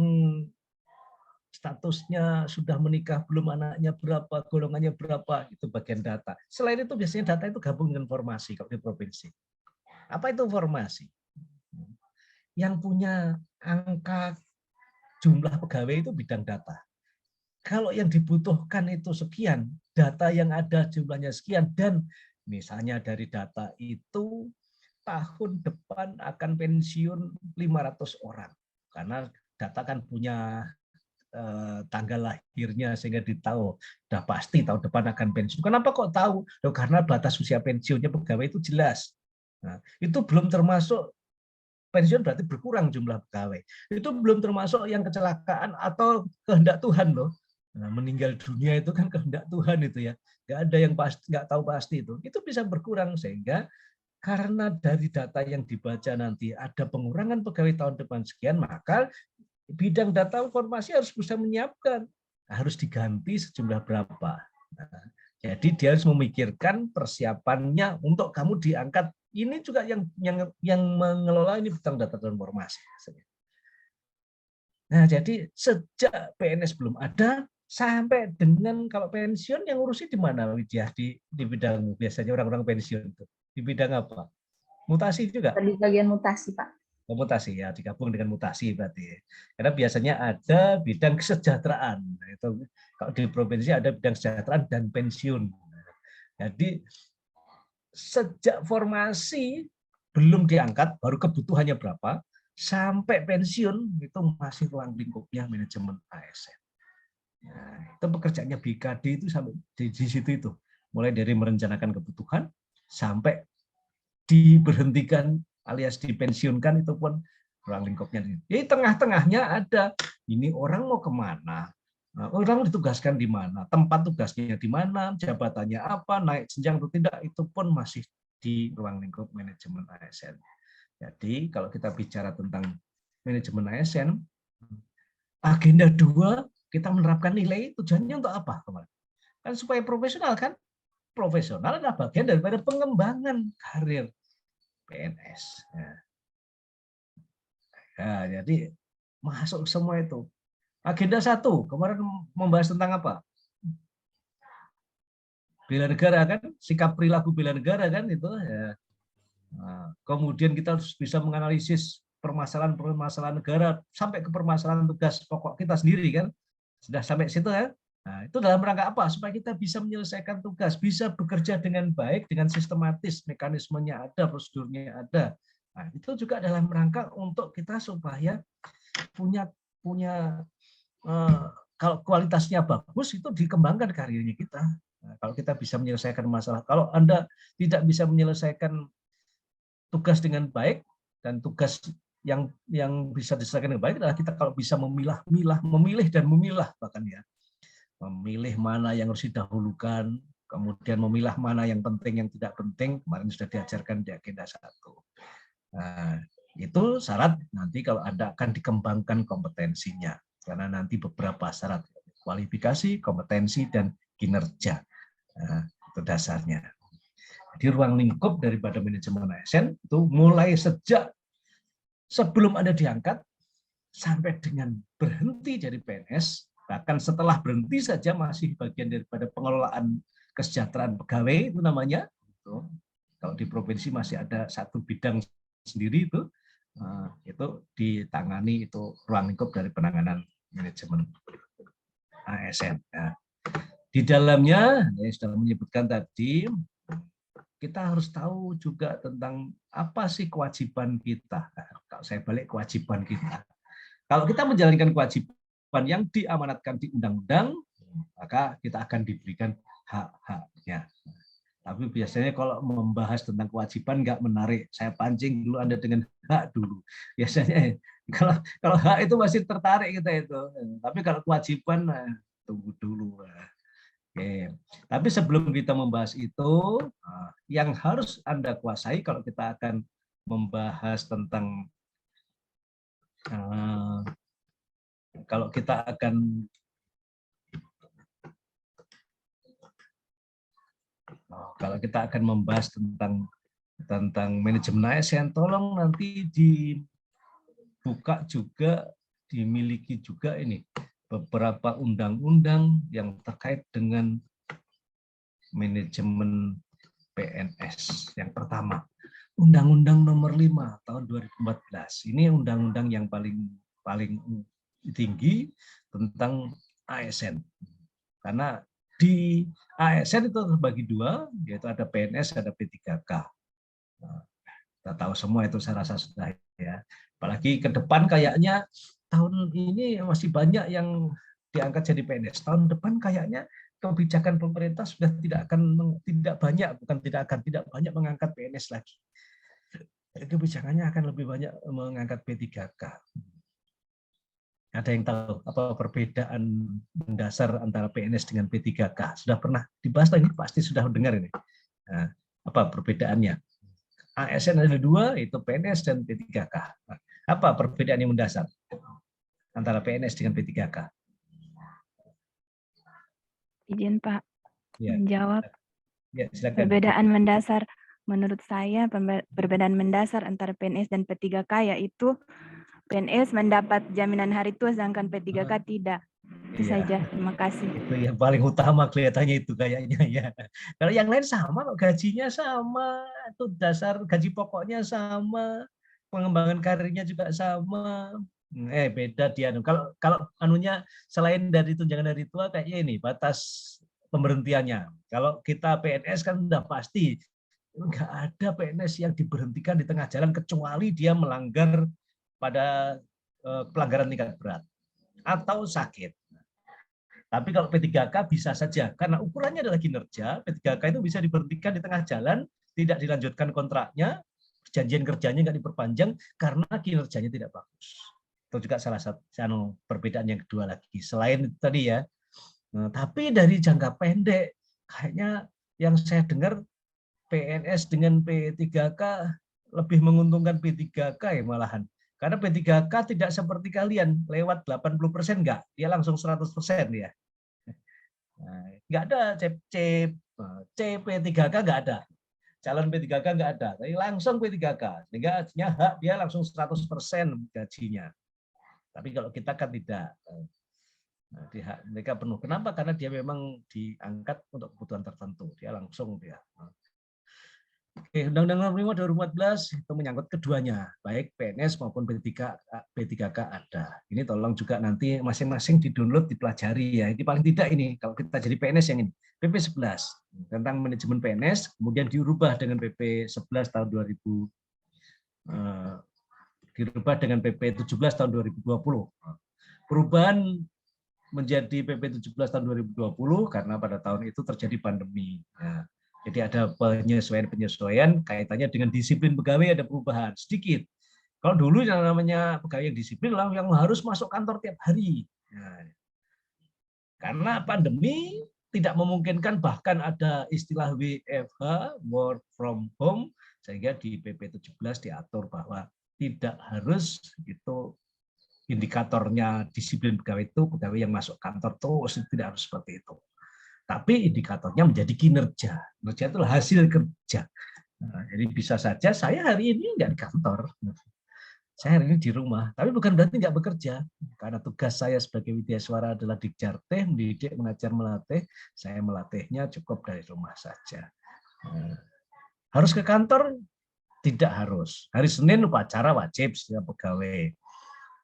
statusnya sudah menikah belum, anaknya berapa, golongannya berapa, itu bagian data. Selain itu biasanya data itu gabung dengan formasi kalau di provinsi. Apa itu formasi? Yang punya angka jumlah pegawai itu bidang data. Kalau yang dibutuhkan itu sekian, data yang ada jumlahnya sekian, dan misalnya dari data itu tahun depan akan pensiun 500 orang. Karena data kan punya tanggal lahirnya sehingga ditahu udah pasti tahun depan akan pensiun. Kenapa kok tahu? Loh, karena batas usia pensiunnya pegawai itu jelas. Nah, itu belum termasuk pensiun berarti berkurang jumlah pegawai. Itu belum termasuk yang kecelakaan atau kehendak Tuhan loh. Nah, meninggal dunia itu kan kehendak Tuhan itu ya. Nggak ada yang pasti, nggak tahu pasti itu. Itu bisa berkurang sehingga karena dari data yang dibaca nanti ada pengurangan pegawai tahun depan sekian, maka bidang data informasi harus bisa menyiapkan, harus diganti sejumlah berapa. Nah, jadi dia harus memikirkan persiapannya untuk kamu diangkat. Ini juga yang mengelola ini bidang data dan informasi. Nah, jadi sejak PNS belum ada sampai dengan kalau pensiun yang ngurusi di mana Widya di bidang biasanya orang-orang pensiun itu di bidang apa? Mutasi juga? Di bagian mutasi, Pak. Mutasi ya, digabung dengan mutasi berarti. Karena biasanya ada bidang kesejahteraan. Itu kalau di provinsi ada bidang kesejahteraan dan pensiun. Jadi sejak formasi belum diangkat, baru kebutuhannya berapa, sampai pensiun itu masih ruang lingkupnya manajemen ASN. Nah, itu pekerjaannya BKD itu sampai di situ itu, mulai dari merencanakan kebutuhan sampai diberhentikan alias dipensiunkan itu pun ruang lingkupnya. Jadi tengah-tengahnya ada ini orang mau kemana, orang ditugaskan di mana, tempat tugasnya di mana, jabatannya apa, naik jenjang atau tidak, itu pun masih di ruang lingkup manajemen ASN. Jadi kalau kita bicara tentang manajemen ASN, agenda 2 kita menerapkan nilai tujuannya untuk apa kemarin? Kan supaya profesional kan? Profesional adalah bagian daripada pengembangan karir PNS. Nah, jadi masuk semua itu. Agenda 1 kemarin membahas tentang apa? bela negara kan, sikap perilaku bela negara kan itu ya. Nah, kemudian kita harus bisa menganalisis permasalahan-permasalahan negara sampai ke permasalahan tugas pokok kita sendiri kan. Sudah sampai situ ya. Nah, itu dalam rangka apa? Supaya kita bisa menyelesaikan tugas, bisa bekerja dengan baik, dengan sistematis, mekanismenya ada, prosedurnya ada. Nah, itu juga dalam rangka untuk kita supaya punya kalau kualitasnya bagus itu dikembangkan karirnya kita. Nah, kalau kita bisa menyelesaikan masalah, kalau Anda tidak bisa menyelesaikan tugas dengan baik dan tugas yang bisa diselesaikan dengan baik adalah kita kalau bisa memilih dan memilah bahkan ya, memilih mana yang harus didahulukan, kemudian memilah mana yang penting yang tidak penting. Kemarin sudah diajarkan di agenda 1. Nah, itu syarat nanti kalau Anda akan dikembangkan kompetensinya. Karena nanti beberapa syarat kualifikasi, kompetensi, dan kinerja. Nah, itu dasarnya. Jadi ruang lingkup daripada manajemen ASN itu mulai sejak sebelum Anda diangkat sampai dengan berhenti dari PNS, bahkan setelah berhenti saja masih bagian daripada pengelolaan kesejahteraan pegawai itu namanya. Kalau di provinsi masih ada satu bidang sendiri itu ditangani itu ruang lingkup dari penanganan manajemen ASN. Nah, di dalamnya, saya sudah menyebutkan tadi, kita harus tahu juga tentang apa sih kewajiban kita. Nah, kalau saya balik kewajiban kita. Kalau kita menjalankan kewajiban yang diamanatkan di undang-undang, maka kita akan diberikan hak-haknya. Tapi biasanya kalau membahas tentang kewajiban nggak menarik. Saya pancing dulu Anda dengan hak dulu. Biasanya kalau hak itu masih tertarik kita itu. Tapi kalau kewajiban, tunggu dulu. Oke. Tapi sebelum kita membahas itu, yang harus Anda kuasai kalau kita akan membahas tentang kalau kita akan membahas tentang manajemen ASN, tolong nanti dibuka juga, dimiliki juga ini beberapa undang-undang yang terkait dengan manajemen PNS. Yang pertama, Undang-Undang Nomor 5 Tahun 2014. Ini undang-undang yang paling tinggi tentang ASN. Karena di ASN itu terbagi dua, yaitu ada PNS, ada P3K. Kita tahu semua itu saya rasa sudah ya. Apalagi ke depan kayaknya tahun ini masih banyak yang diangkat jadi PNS. Tahun depan kayaknya kebijakan pemerintah sudah tidak banyak mengangkat PNS lagi. Kebijakannya akan lebih banyak mengangkat P3K. Ada yang tahu apa perbedaan mendasar antara PNS dengan P3K? Sudah pernah dibahas ini, pasti sudah dengar ini. Nah, apa perbedaannya? ASN ada dua, itu PNS dan P3K. Nah, apa perbedaan yang mendasar antara PNS dengan P3K? Izin Pak Ya. menjawab. Ya, silakan. Perbedaan mendasar, menurut saya perbedaan mendasar antara PNS dan P3K yaitu PNS mendapat jaminan hari tua, sedangkan P3K tidak. Itu saja. Terima kasih. Itu yang paling utama kelihatannya itu kayaknya ya. Kalau yang lain sama, gajinya sama, itu dasar gaji pokoknya sama, pengembangan karirnya juga sama. Beda dia. Kalau anunya selain dari tunjangan hari tua kayaknya ini batas pemberhentiannya. Kalau kita PNS kan udah pasti nggak ada PNS yang diberhentikan di tengah jalan kecuali dia melanggar pada pelanggaran tingkat berat atau sakit. Tapi kalau P3K bisa saja, karena ukurannya adalah kinerja, P3K itu bisa diberhentikan di tengah jalan, tidak dilanjutkan kontraknya, perjanjian kerjanya nggak diperpanjang karena kinerjanya tidak bagus. Itu juga salah satu perbedaan yang kedua lagi. Selain itu tadi ya, tapi dari jangka pendek, kayaknya yang saya dengar PNS dengan P3K lebih menguntungkan P3K ya malahan. Karena P3K tidak seperti kalian, lewat 80% enggak, dia langsung 100% ya. Enggak ada CP3K enggak ada. Calon P3K enggak ada, tapi langsung P3K. Sehingga hak dia langsung 100% gajinya. Tapi kalau kita kan tidak. Nah, mereka penuh. Kenapa? Karena dia memang diangkat untuk kebutuhan tertentu. Dia langsung dia. Oke, Undang-Undang Nomor 5 2014 itu menyangkut keduanya, baik PNS maupun B3K ada. Ini tolong juga nanti masing-masing di-download, dipelajari ya. Ini paling tidak ini kalau kita jadi PNS yang ini. PP 11 tentang manajemen PNS, kemudian dirubah dengan PP 11 tahun 2000, dirubah dengan PP 17 tahun 2020. Perubahan menjadi PP 17 tahun 2020 karena pada tahun itu terjadi pandemi. Ya. Jadi ada penyesuaian kaitannya dengan disiplin pegawai, ada perubahan sedikit. Kalau dulu yang namanya pegawai yang disiplin yang harus masuk kantor tiap hari. Nah, karena pandemi tidak memungkinkan, bahkan ada istilah WFH, work from home, sehingga di PP 17 diatur bahwa tidak harus itu indikatornya disiplin pegawai itu pegawai yang masuk kantor terus, tidak harus seperti itu. Tapi indikatornya menjadi kinerja. Kinerja itu hasil kerja. Nah, jadi bisa saja saya hari ini nggak di kantor, saya hari ini di rumah, tapi bukan berarti nggak bekerja. Karena tugas saya sebagai widyaswara adalah dikjarteh, mendidik, mengajar, melatih. Saya melatihnya cukup dari rumah saja. Harus ke kantor? Tidak harus. Hari Senin upacara wajib setiap pegawai.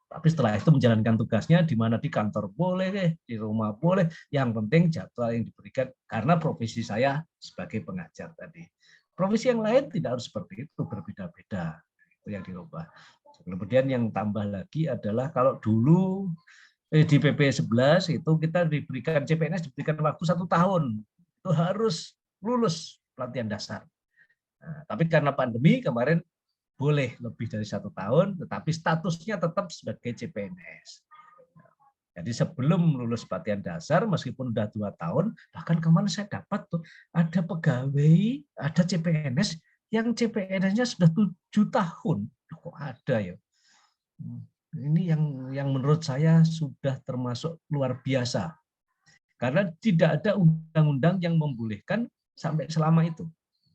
Tapi setelah itu menjalankan tugasnya di mana di kantor boleh, di rumah boleh. Yang penting jadwal yang diberikan, karena profesi saya sebagai pengajar tadi. Profesi yang lain tidak harus seperti itu, berbeda-beda. Itu yang dirubah. Kemudian yang tambah lagi adalah kalau dulu di PP 11 itu kita diberikan CPNS, diberikan waktu 1 tahun. Itu harus lulus pelatihan dasar. Nah, tapi karena pandemi kemarin boleh lebih dari 1 tahun, tetapi statusnya tetap sebagai CPNS. Jadi sebelum lulus pelatihan dasar, meskipun udah 2 tahun, bahkan kemarin saya dapat tuh ada pegawai, ada CPNS yang CPNS-nya sudah 7 tahun. Kok ada ya? Ini yang menurut saya sudah termasuk luar biasa. Karena tidak ada undang-undang yang membolehkan sampai selama itu.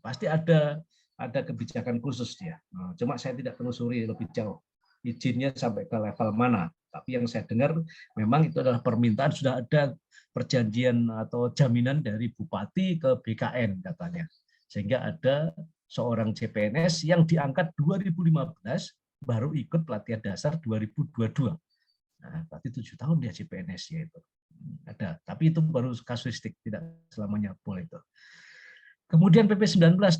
Pasti ada kebijakan khusus dia. Cuma saya tidak telusuri lebih jauh izinnya sampai ke level mana. Tapi yang saya dengar memang itu adalah permintaan, sudah ada perjanjian atau jaminan dari bupati ke BKN katanya. Sehingga ada seorang CPNS yang diangkat 2015 baru ikut pelatihan dasar 2022. Nah, berarti 7 tahun dia CPNS ya itu. Ada, tapi itu baru kasuistik, tidak selamanya boleh itu. Kemudian PP 94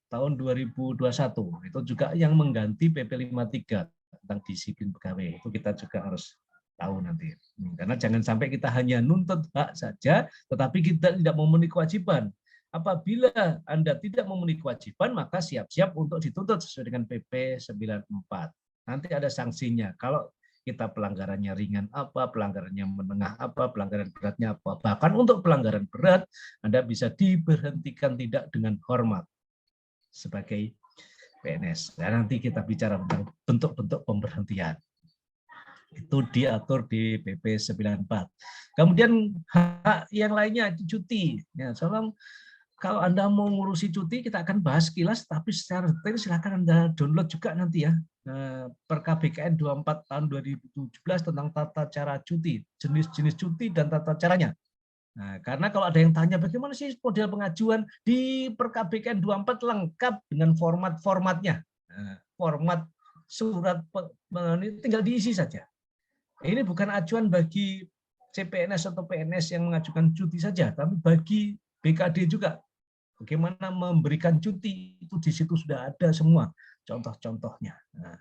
tahun 2021 itu juga yang mengganti PP 53 tentang disiplin pegawai. Itu kita juga harus tahu nanti. Karena jangan sampai kita hanya nuntut hak saja, tetapi kita tidak memenuhi kewajiban. Apabila Anda tidak memenuhi kewajiban, maka siap-siap untuk dituntut sesuai dengan PP 94. Nanti ada sanksinya. Kalau kita pelanggarannya ringan apa, pelanggarannya menengah apa, pelanggaran beratnya apa. Bahkan untuk pelanggaran berat, Anda bisa diberhentikan tidak dengan hormat sebagai PNS. Dan nanti kita bicara tentang bentuk-bentuk pemberhentian. Itu diatur di PP 94. Kemudian hak yang lainnya cuti. Ya, tolong kalau Anda mau ngurusi cuti, kita akan bahas kilas, tapi secara detail silakan Anda download juga nanti ya. Perkab BKN 24 tahun 2017 tentang tata cara cuti, jenis-jenis cuti dan tata caranya. Nah, karena kalau ada yang tanya bagaimana sih model pengajuan di Perkab BKN 24 lengkap dengan format-formatnya. Format surat ini tinggal diisi saja. Ini bukan acuan bagi CPNS atau PNS yang mengajukan cuti saja, tapi bagi BKD juga. Bagaimana memberikan cuti itu di situ sudah ada semua contoh-contohnya. Nah,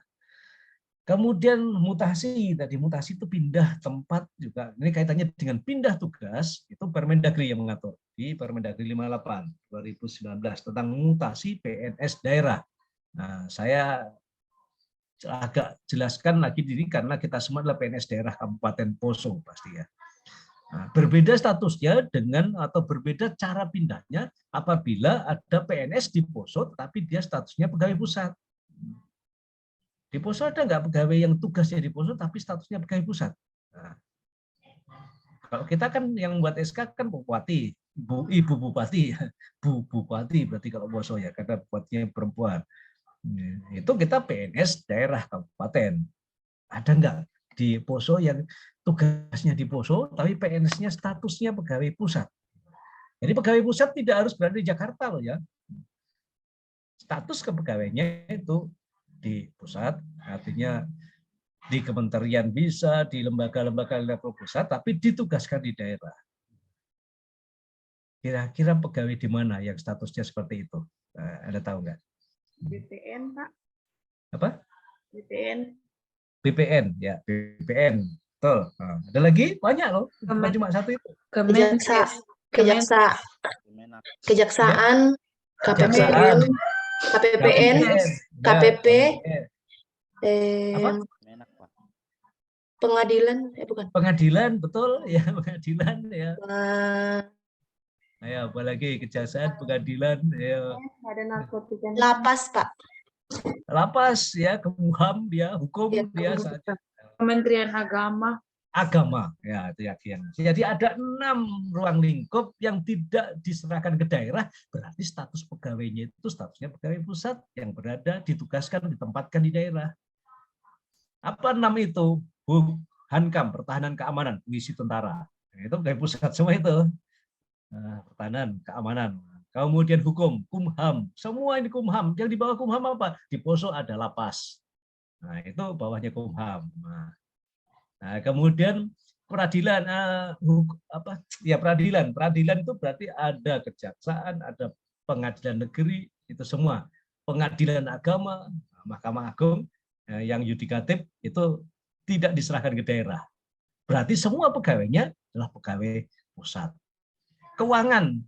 kemudian mutasi, tadi mutasi itu pindah tempat juga. Ini kaitannya dengan pindah tugas, itu Permendagri yang mengatur di Permendagri 58 2019 tentang mutasi PNS daerah. Nah, saya agak jelaskan lagi diri karena kita semua adalah PNS daerah Kabupaten Poso pasti ya. Nah, berbeda statusnya dengan atau berbeda cara pindahnya apabila ada PNS di Poso tapi dia statusnya pegawai pusat. Di Poso ada nggak pegawai yang tugasnya di Poso tapi statusnya pegawai pusat? Nah, kalau kita kan yang membuat SK kan bupati, ibu bupati, bu bupati berarti kalau Poso ya karena bupatinya perempuan. Itu kita PNS daerah kabupaten. Ada nggak? di Poso yang tugasnya di Poso, tapi PNS-nya statusnya pegawai pusat. Jadi pegawai pusat tidak harus berada di Jakarta loh ya. Status kepegawaiannya itu di pusat, artinya di kementerian bisa, di lembaga-lembaga level pusat, tapi ditugaskan di daerah. Kira-kira pegawai di mana yang statusnya seperti itu? Anda tahu nggak? BPN, Pak. Apa? BPN. BPN, ya BPN. Betul. Nah, ada lagi banyak loh, bukan cuma satu itu. Kejaksaan, Kejaksaan, KPPN, KPP, apa? pengadilan, bukan. Pengadilan, betul ya, pengadilan ya. Eh, Ayo, apalagi kejaksaan, pengadilan, ya. Ada narkotika. Lapas, Pak. Lapas ya, Kumham ya, hukum Ya, dia saja. Kementerian Agama. Agama ya, itu yang. Jadi ada 6 ruang lingkup yang tidak diserahkan ke daerah, berarti status pegawainya itu statusnya pegawai pusat yang berada ditugaskan ditempatkan di daerah. Apa 6 itu? Hankam, pertahanan keamanan, misi tentara. Nah, itu pegawai pusat semua itu. Nah, pertahanan keamanan. Kemudian hukum, Kumham, semua ini Kumham. Yang di bawah Kumham apa? Di Poso ada lapas. Nah, itu bawahnya Kumham. Nah, kemudian peradilan, apa? Ya peradilan. Peradilan itu berarti ada kejaksaan, ada pengadilan negeri, itu semua. Pengadilan agama, Mahkamah Agung, yang yudikatif itu tidak diserahkan ke daerah. Berarti semua pegawainya adalah pegawai pusat. Keuangan.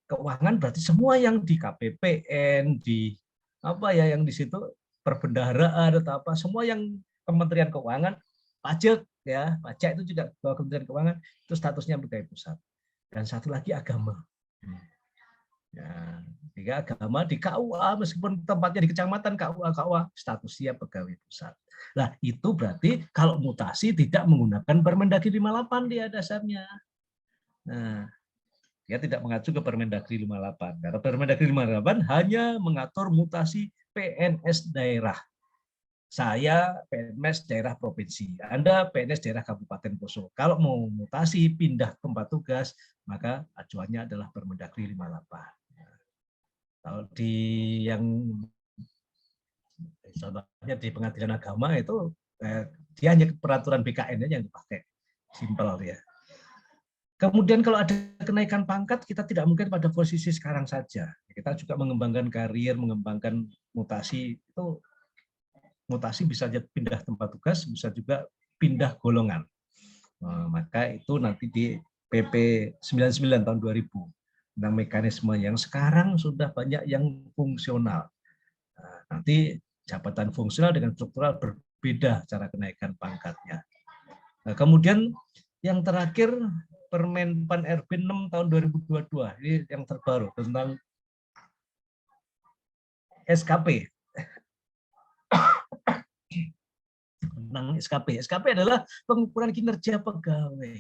Keuangan berarti semua yang di KPPN, di apa ya yang di situ perbendaharaan atau apa, semua yang Kementerian Keuangan, pajak ya, pajak itu juga bawah Kementerian Keuangan, itu statusnya pegawai pusat. Dan satu lagi agama. Ya, jika agama di KUA meskipun tempatnya di kecamatan KUA statusnya pegawai pusat. Nah, itu berarti kalau mutasi tidak menggunakan Permendagri 58 dia dasarnya. Nah, dia tidak mengacu ke Permendagri 58. Karena Permendagri 58 hanya mengatur mutasi PNS daerah. Saya PNS daerah provinsi, Anda PNS daerah Kabupaten Poso. Kalau mau mutasi pindah tempat tugas, maka acuannya adalah Permendagri 58. Kalau di yang contohnya di pengadilan agama itu dia hanya peraturan BKN aja yang dipakai, simpel ya. Kemudian kalau ada kenaikan pangkat, kita tidak mungkin pada posisi sekarang saja. Kita juga mengembangkan karir, mengembangkan mutasi. Itu mutasi bisa pindah tempat tugas, bisa juga pindah golongan. Maka itu nanti di PP 99 tahun 2000 tentang mekanisme yang sekarang sudah banyak yang fungsional. Nanti jabatan fungsional dengan struktural berbeda cara kenaikan pangkatnya. Kemudian yang terakhir Permen-Pan RB 6 tahun 2022, ini yang terbaru tentang SKP. Tentang SKP. SKP adalah pengukuran kinerja pegawai.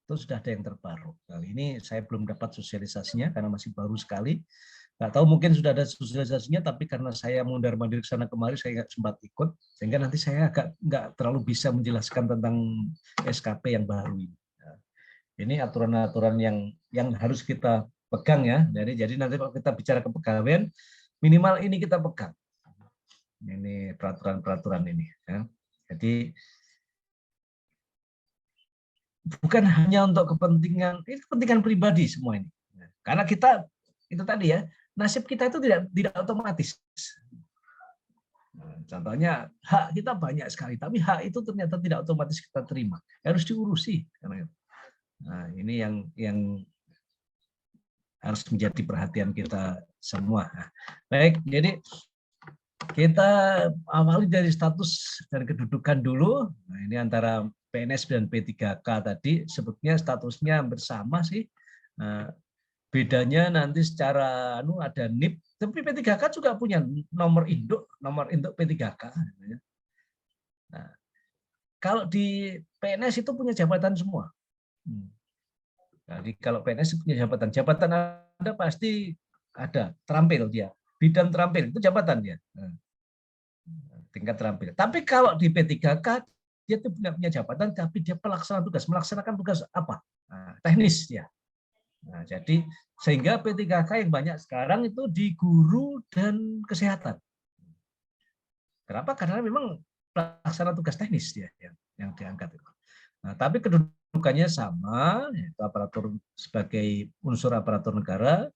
Itu sudah ada yang terbaru. Kali ini saya belum dapat sosialisasinya karena masih baru sekali. Nggak tahu mungkin sudah ada sosialisasinya, tapi karena saya mundar-mandir ke sana kemari, saya nggak sempat ikut, sehingga nanti saya agak nggak terlalu bisa menjelaskan tentang SKP yang baru ini. Ini aturan-aturan yang harus kita pegang ya. Jadi nanti kalau kita bicara kepegawaian, minimal ini kita pegang. Ini peraturan-peraturan ini. Ya. Jadi bukan hanya untuk kepentingan, ini kepentingan pribadi semua ini. Karena kita itu tadi ya, nasib kita itu tidak otomatis. Contohnya hak kita banyak sekali, tapi hak itu ternyata tidak otomatis kita terima, harus diurusi. Nah, ini yang harus menjadi perhatian kita semua. Baik, jadi kita awali dari status dan kedudukan dulu. Nah, ini antara PNS dan P3K tadi sebetulnya statusnya bersama sih. Bedanya nanti secara ada NIP, tapi P3K juga punya nomor induk P3K. Nah, kalau di PNS itu punya jabatan semua. Jadi kalau PNS punya jabatan Anda pasti ada terampil dia, bidang terampil itu jabatan dia, tingkat terampil. Tapi kalau di P3K dia itu tidak punya jabatan, tapi dia pelaksana tugas. Melaksanakan tugas apa? Nah, teknis ya. Nah, jadi sehingga P3K yang banyak sekarang itu di guru dan kesehatan. Kenapa? Karena memang pelaksana tugas teknis dia yang diangkat itu. Nah, tapi kedudukannya sama, yaitu aparatur sebagai unsur aparatur negara,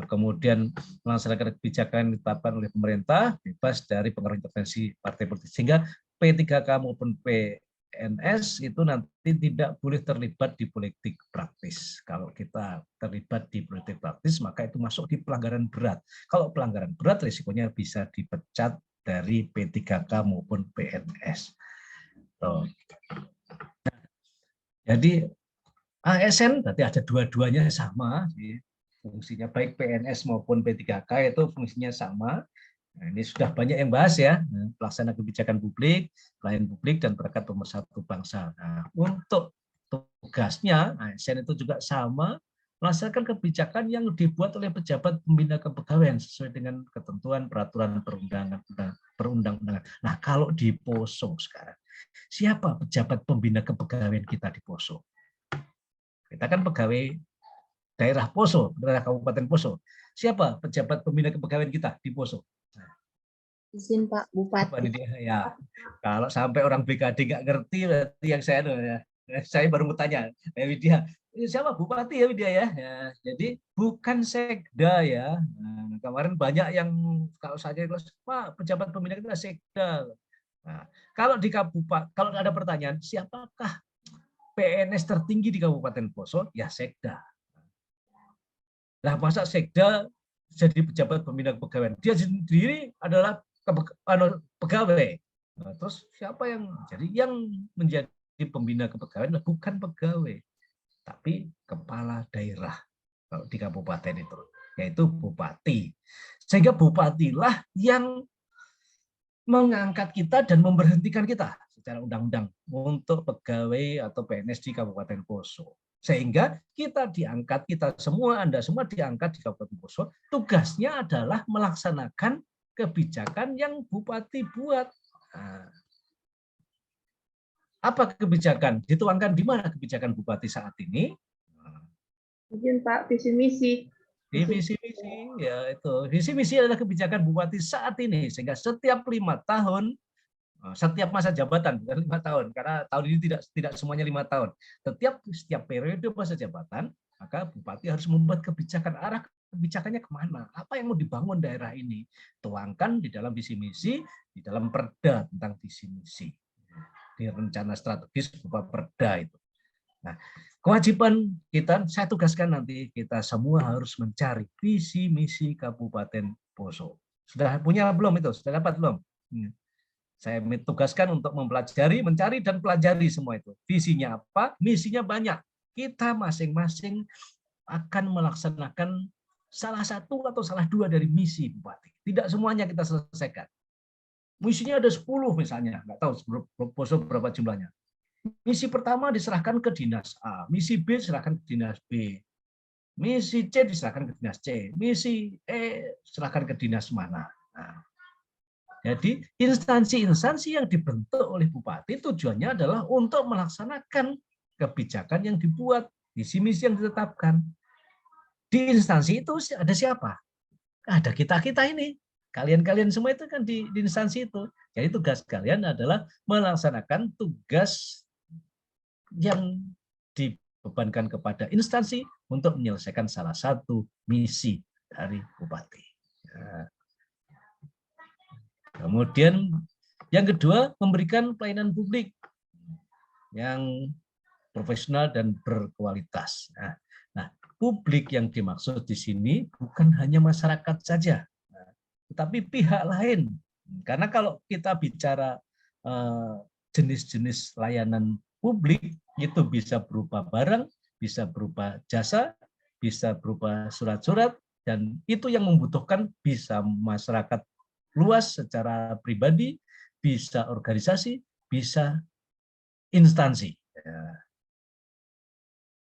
kemudian melaksanakan kebijakan yang ditetapkan oleh pemerintah, bebas dari pengaruh intervensi partai politik. Sehingga P3K maupun PNS itu nanti tidak boleh terlibat di politik praktis. Kalau kita terlibat di politik praktis, maka itu masuk di pelanggaran berat. Kalau pelanggaran berat, risikonya bisa dipecat dari P3K maupun PNS. Jadi ASN berarti ada dua-duanya sama, fungsinya baik PNS maupun P3K itu fungsinya sama. Nah, ini sudah banyak yang bahas ya, pelaksana kebijakan publik, pelayan publik, dan perekat pemersatu bangsa. Nah, untuk tugasnya ASN itu juga sama, melaksanakan kebijakan yang dibuat oleh pejabat pembina kepegawaian sesuai dengan ketentuan peraturan perundang-undangan. Nah, kalau di Poso sekarang, siapa pejabat pembina kepegawaian kita di Poso? Kita kan pegawai daerah Poso, daerah Kabupaten Poso. Siapa pejabat pembina kepegawaian kita di Poso? Izin Pak Bupati. Ya, kalau sampai orang BKD nggak ngerti, berarti yang saya baru mau tanya, Widya, siapa Bupati ya Widya ya? Jadi bukan sekda ya. Nah, kemarin banyak yang kalau saja Pak pejabat pembina kita sekda. Nah, kalau di kabupaten, kalau ada pertanyaan, siapakah PNS tertinggi di Kabupaten Poso? Ya sekda. Nah, masa sekda jadi pejabat pembina kepegawaian? Dia sendiri adalah pegawai. Nah, terus siapa yang jadi menjadi pembina kepegawaian bukan pegawai, tapi kepala daerah kalau di kabupaten itu, yaitu bupati. Sehingga bupatilah yang mengangkat kita dan memberhentikan kita secara undang-undang untuk pegawai atau PNS di Kabupaten Poso. Sehingga kita diangkat, kita semua, Anda semua diangkat di Kabupaten Poso, tugasnya adalah melaksanakan kebijakan yang bupati buat. Nah, apa kebijakan? Dituangkan di mana kebijakan bupati saat ini? Izin Pak, visi misi. Visi misi ya itu. Visi misi adalah kebijakan bupati saat ini, sehingga setiap 5 tahun, setiap masa jabatan, bukan 5 tahun, karena tahun ini tidak semuanya 5 tahun. Setiap periode masa jabatan, maka bupati harus membuat kebijakan, arah kebijakannya kemana, apa yang mau dibangun daerah ini, tuangkan di dalam visi misi, di dalam perda tentang visi misi, di rencana strategis berupa perda itu. Nah, kewajiban kita, saya tugaskan nanti kita semua harus mencari visi misi Kabupaten Poso. Sudah punya belum itu? Sudah dapat belum? Saya tugaskan untuk mempelajari, mencari dan pelajari semua itu. Visinya apa? Misinya banyak. Kita masing-masing akan melaksanakan salah satu atau salah dua dari misi bupati. Tidak semuanya kita selesaikan. Misinya ada 10 misalnya, nggak tahu Poso berapa jumlahnya. Misi pertama diserahkan ke dinas A, misi B diserahkan ke dinas B, misi C diserahkan ke dinas C, misi E diserahkan ke dinas mana. Nah, jadi instansi-instansi yang dibentuk oleh bupati tujuannya adalah untuk melaksanakan kebijakan yang dibuat, visi misi yang ditetapkan. Di instansi itu ada siapa? Ada kita-kita ini. Kalian-kalian semua itu kan di instansi itu. Jadi tugas kalian adalah melaksanakan tugas yang dibebankan kepada instansi untuk menyelesaikan salah satu misi dari bupati. Kemudian yang kedua, memberikan pelayanan publik yang profesional dan berkualitas. Nah, publik yang dimaksud di sini bukan hanya masyarakat saja, tetapi pihak lain. Karena kalau kita bicara jenis-jenis layanan publik, itu bisa berupa barang, bisa berupa jasa, bisa berupa surat-surat, dan itu yang membutuhkan bisa masyarakat luas secara pribadi, bisa organisasi, bisa instansi.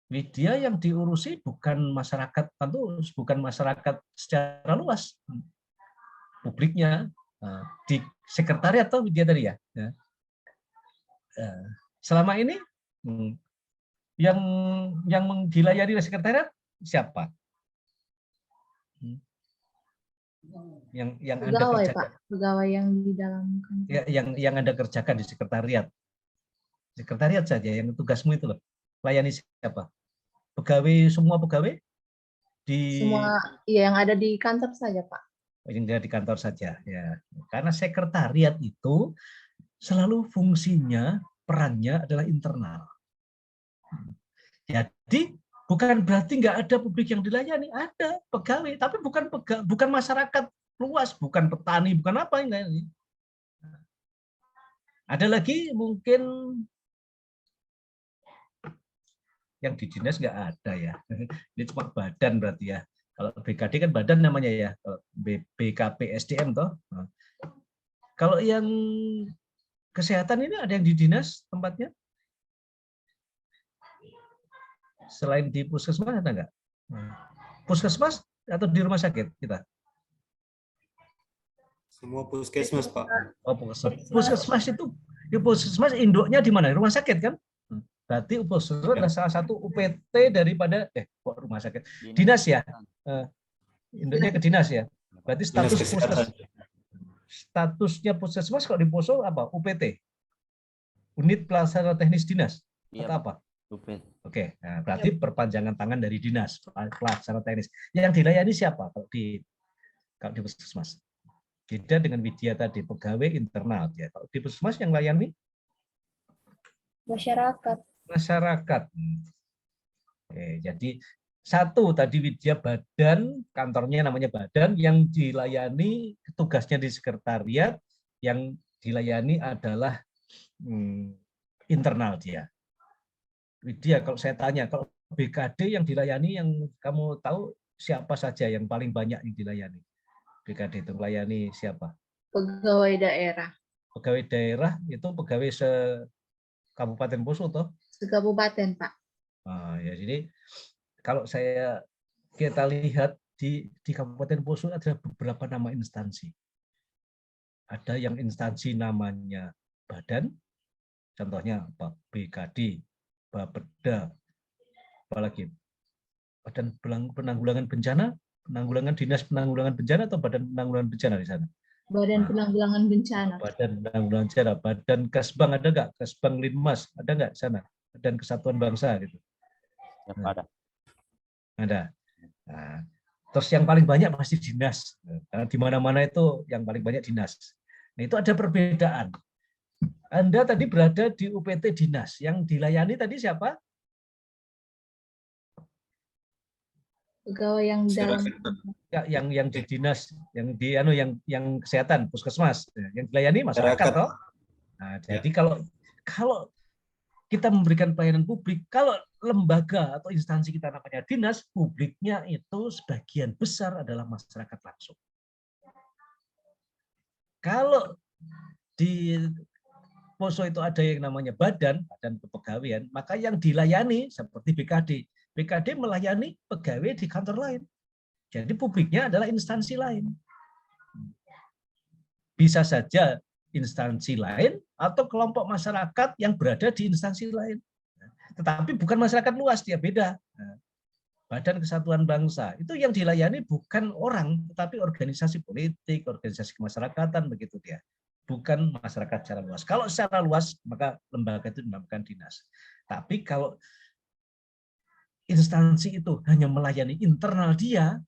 Media yang diurusi bukan masyarakat, tentu bukan masyarakat secara luas. Publiknya di sekretariat atau media tadi ya. selama ini yang dilayani oleh sekretariat siapa? Yang Anda Pegawai, Pak. kerjakan, Pegawai yang di dalam kantor. ya, yang Anda kerjakan di sekretariat. Sekretariat saja yang tugasmu itu loh. Layani siapa? Pegawai, semua pegawai di Semua yang ada di kantor saja, Pak. yang ada di kantor saja ya. Karena sekretariat itu selalu fungsinya, perannya adalah internal. Jadi bukan berarti nggak ada publik yang dilayani, ada pegawai, tapi bukan masyarakat luas, bukan petani, bukan apa ini. Ada lagi mungkin yang di dinas nggak ada ya. Ini cuma badan berarti ya. Kalau BKD kan badan namanya ya. Kalau BKP SDM toh. Nah, kalau yang kesehatan ini ada yang di dinas tempatnya? Selain di puskesmas ada nggak? Puskesmas atau di rumah sakit kita? Semua puskesmas, Pak. Oh, puskesmas itu, di puskesmas induknya di mana? Rumah sakit kan? Berarti puskesmas adalah salah satu UPT daripada kok rumah sakit? Dinas ya? Induknya ke dinas ya? Berarti statusnya puskesmas kalau di Poso apa? UPT? Unit Pelaksana Teknis Dinas atau apa? Oke, nah, berarti perpanjangan tangan dari dinas pelaksana teknis. Yang dilayani siapa kalau di puskesmas? Beda dengan Widya tadi, pegawai internal. Ya, kalau di puskesmas yang layani Masyarakat. masyarakat. Oke, jadi satu tadi Widya badan, kantornya namanya badan, yang dilayani tugasnya di sekretariat, yang dilayani adalah internal dia. Widya, kalau saya tanya, kalau BKD yang dilayani, yang kamu tahu siapa saja yang paling banyak yang dilayani? BKD itu melayani siapa? Pegawai daerah. Pegawai daerah itu pegawai Kabupaten Poso toh? Sekabupaten, Pak. Ya, jadi kalau kita lihat di Kabupaten Poso ada beberapa nama instansi. Ada yang instansi namanya badan, contohnya apa? BKD, Bapeda, apalagi Badan Penanggulangan Bencana, Dinas Penanggulangan Bencana atau Badan Penanggulangan Bencana di sana? Badan Penanggulangan Bencana. Badan Penanggulangan Bencana, Badan Kesbang ada nggak? Kesbang Linmas ada nggak di sana? Dan Kesatuan Bangsa gitu. Ada. Ada. Nah, terus yang paling banyak pasti dinas. Karena di mana-mana itu yang paling banyak dinas. Nah, itu ada perbedaan. Anda tadi berada di UPT dinas, yang dilayani tadi siapa? Pegawai yang dalam Ya, yang di dinas, yang kesehatan, puskesmas, yang dilayani masyarakat toh. Nah, jadi kalau kita memberikan pelayanan publik, kalau lembaga atau instansi kita namanya dinas, publiknya itu sebagian besar adalah masyarakat langsung. Kalau di Poso itu ada yang namanya badan kepegawaian, maka yang dilayani seperti BKD melayani pegawai di kantor lain. Jadi publiknya adalah instansi lain. Bisa saja instansi lain atau kelompok masyarakat yang berada di instansi lain. Tetapi bukan masyarakat luas, dia beda. Badan Kesatuan Bangsa itu yang dilayani bukan orang, tetapi organisasi politik, organisasi kemasyarakatan, begitu dia. Bukan masyarakat secara luas. Kalau secara luas, maka lembaga itu dinamakan dinas. Tapi kalau instansi itu hanya melayani internal dia,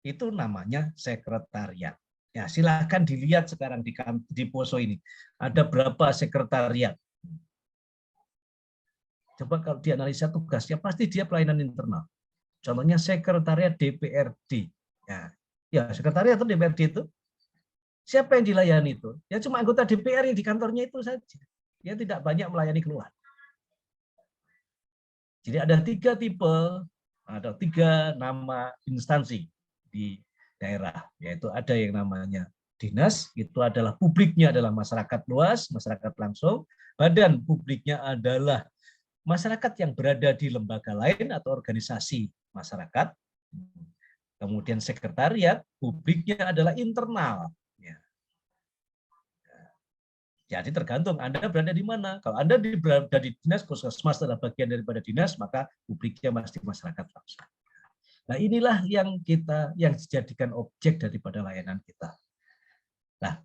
itu namanya sekretariat. Ya, silakan dilihat sekarang di Poso ini. Ada berapa sekretariat? Coba kalau dianalisa tugasnya, pasti dia pelayanan internal. Contohnya sekretariat DPRD. Ya, sekretariat atau DPRD itu siapa yang dilayani itu? Ya cuma anggota DPR yang di kantornya itu saja. Dia tidak banyak melayani keluar. Jadi ada 3 tipe, ada 3 nama instansi di daerah. Yaitu ada yang namanya dinas, itu adalah publiknya adalah masyarakat luas, masyarakat langsung. Badan publiknya adalah masyarakat yang berada di lembaga lain atau organisasi masyarakat. Kemudian sekretariat, publiknya adalah internal. Jadi tergantung Anda berada di mana. Kalau Anda berada di dinas, puskesmas adalah bagian daripada dinas, maka publiknya pasti masyarakat langsung. Nah, inilah yang dijadikan objek daripada layanan kita. Nah,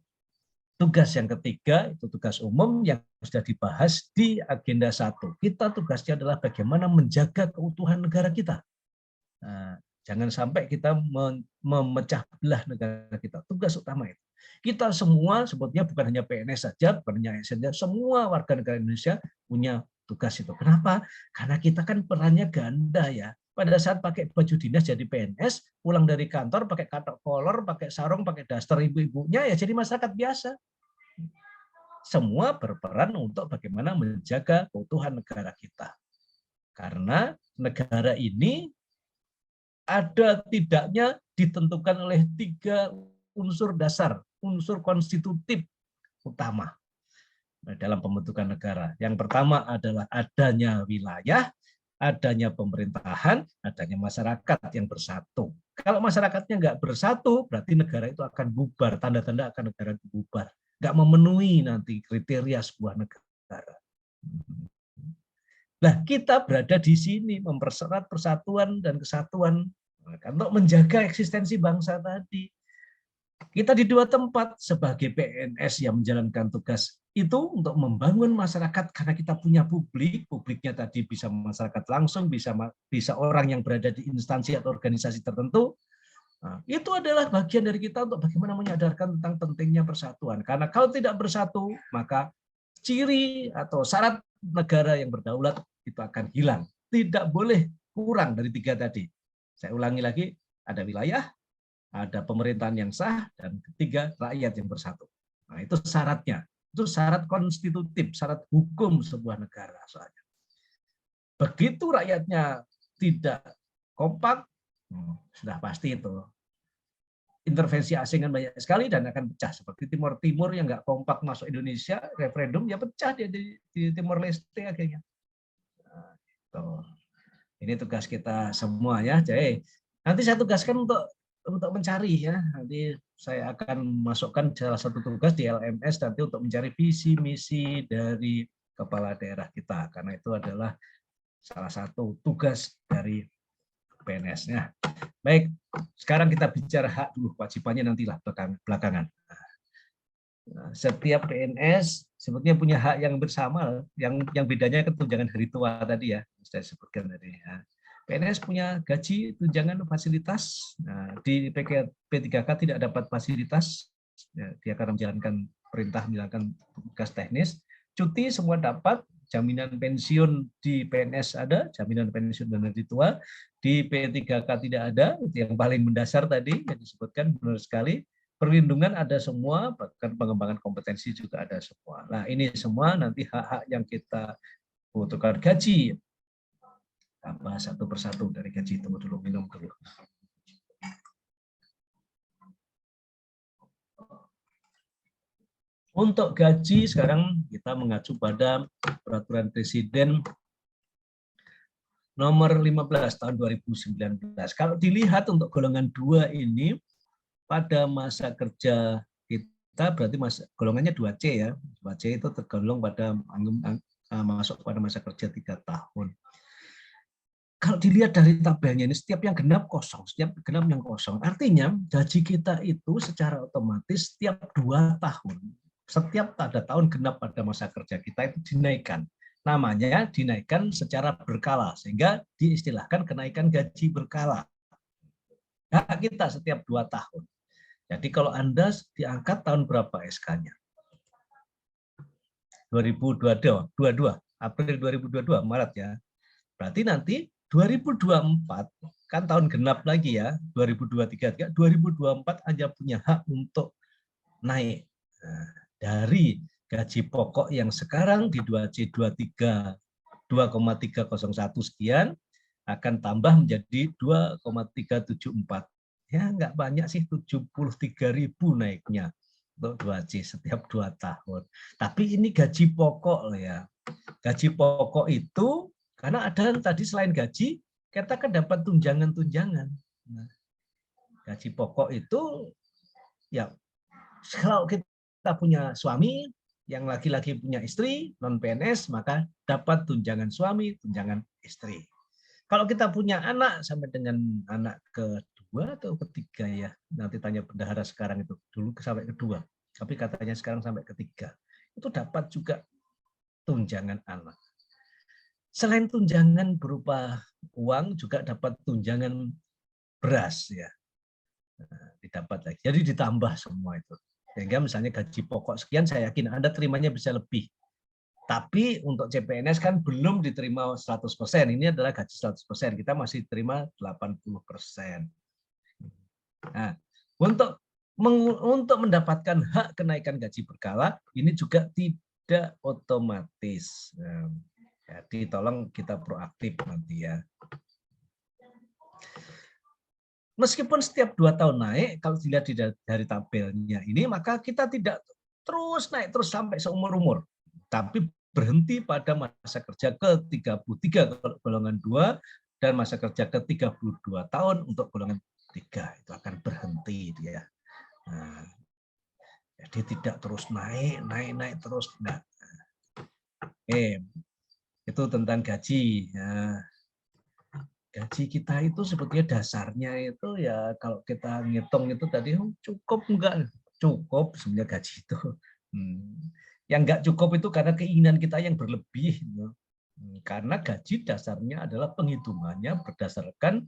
tugas yang ketiga itu tugas umum yang sudah dibahas di agenda 1. Kita tugasnya adalah bagaimana menjaga keutuhan negara kita. Nah, jangan sampai kita memecah belah negara kita. Tugas utama itu. Kita semua sebetulnya bukan hanya PNS saja, bukan hanya ASN saja, semua warga negara Indonesia punya tugas itu. Kenapa? Karena kita kan perannya ganda ya. Pada saat pakai baju dinas jadi PNS, pulang dari kantor pakai katok kolor, pakai sarung, pakai daster ibu-ibunya, ya jadi masyarakat biasa. Semua berperan untuk bagaimana menjaga keutuhan negara kita. Karena negara ini ada tidaknya ditentukan oleh 3 unsur dasar, unsur konstitutif utama dalam pembentukan negara. Yang pertama adalah adanya wilayah, adanya pemerintahan, adanya masyarakat yang bersatu. Kalau masyarakatnya nggak bersatu, berarti negara itu akan bubar, tanda-tanda akan negara itu bubar. Nggak memenuhi nanti kriteria sebuah negara. Nah, kita berada di sini mempererat persatuan dan kesatuan untuk menjaga eksistensi bangsa tadi. Kita di 2 tempat sebagai PNS yang menjalankan tugas itu untuk membangun masyarakat karena kita punya publik, publiknya tadi bisa masyarakat langsung, bisa orang yang berada di instansi atau organisasi tertentu. Nah, itu adalah bagian dari kita untuk bagaimana menyadarkan tentang pentingnya persatuan. Karena kalau tidak bersatu, maka ciri atau syarat negara yang berdaulat itu akan hilang. Tidak boleh kurang dari 3 tadi. Saya ulangi lagi, ada wilayah, ada pemerintahan yang sah, dan ketiga, rakyat yang bersatu. Nah, itu syaratnya. Itu syarat konstitutif, syarat hukum sebuah negara. Soalnya. Begitu rakyatnya tidak kompak, sudah pasti itu. Intervensi asing kan banyak sekali dan akan pecah. Seperti Timur Timur yang nggak kompak masuk Indonesia, referendum, ya pecah dia di Timor Leste akhirnya. Nah, itu. Ini tugas kita semua ya. Jadi nanti saya tugaskan untuk mencari ya. Nanti saya akan masukkan salah satu tugas di LMS nanti untuk mencari visi misi dari kepala daerah kita karena itu adalah salah satu tugas dari PNS-nya. Baik, sekarang kita bicara hak dulu, kewajibannya nantilah belakangan. Nah, setiap PNS sebetulnya punya hak yang bersama, yang bedanya kan tunjangan hari tua tadi ya, saya sebutkan tadi. Ya. PNS punya gaji, tunjangan, fasilitas. Nah, di P3K tidak dapat fasilitas, ya, dia akan menjalankan perintah, menjalankan tugas teknis. Cuti semua dapat, jaminan pensiun di PNS ada, jaminan pensiun dan hari tua. Di P3K tidak ada, itu yang paling mendasar tadi yang disebutkan benar sekali. Perlindungan ada semua, bahkan pengembangan kompetensi juga ada semua. Nah, ini semua nanti hak-hak yang kita butuhkan. Gaji, tambah satu persatu dari gaji. Tunggu dulu, minum dulu. Untuk gaji sekarang kita mengacu pada Peraturan Presiden nomor 15 tahun 2019. Kalau dilihat untuk golongan 2 ini, pada masa kerja kita berarti golongannya 2C ya. 2C itu tergolong pada masuk pada masa kerja 3 tahun. Kalau dilihat dari tabelnya ini setiap yang genap kosong, setiap genap yang kosong. Artinya gaji kita itu secara otomatis setiap 2 tahun, setiap ada tahun genap pada masa kerja kita itu dinaikkan. Namanya dinaikkan secara berkala sehingga diistilahkan kenaikan gaji berkala. Hak kita setiap 2 tahun. Jadi kalau Anda diangkat tahun berapa SK-nya? 2022, April 2022, Maret ya. Berarti nanti 2024, kan tahun genap lagi ya, 2023, 2024 Anda punya hak untuk naik. Nah, dari gaji pokok yang sekarang di 2C 2,301 sekian, akan tambah menjadi 2,374. Ya nggak banyak sih, 73.000 naiknya untuk 2C setiap 2 tahun. Tapi ini gaji pokok ya. Gaji pokok itu karena ada tadi selain gaji kita kan dapat tunjangan-tunjangan. Nah, gaji pokok itu ya kalau kita punya suami yang laki-laki punya istri, non-PNS, maka dapat tunjangan suami, tunjangan istri. Kalau kita punya anak sampai dengan anak kedua atau ketiga ya, nanti tanya bendahara sekarang itu, dulu sampai kedua, tapi katanya sekarang sampai ketiga, itu dapat juga tunjangan anak. Selain tunjangan berupa uang, juga dapat tunjangan beras ya, didapat lagi. Jadi ditambah semua itu. Sehingga misalnya gaji pokok sekian, saya yakin Anda terimanya bisa lebih. Tapi untuk CPNS kan belum diterima 100%. Ini adalah gaji 100%. Kita masih terima 80%. Nah, untuk mendapatkan hak kenaikan gaji berkala, ini juga tidak otomatis. Jadi tolong kita proaktif nanti ya. Meskipun setiap 2 tahun naik, kalau dilihat dari tabelnya ini, maka kita tidak terus naik terus sampai seumur-umur. Tapi berhenti pada masa kerja ke-33 golongan 2 dan masa kerja ke-32 tahun untuk golongan 3. Itu akan berhenti dia. Nah, jadi tidak terus naik terus. Nah. Oke, itu tentang gaji. Nah, gaji kita itu sebetulnya dasarnya itu ya kalau kita ngitung itu tadi cukup enggak? Cukup sebenarnya gaji itu. Yang enggak cukup itu karena keinginan kita yang berlebih. Karena gaji dasarnya adalah penghitungannya berdasarkan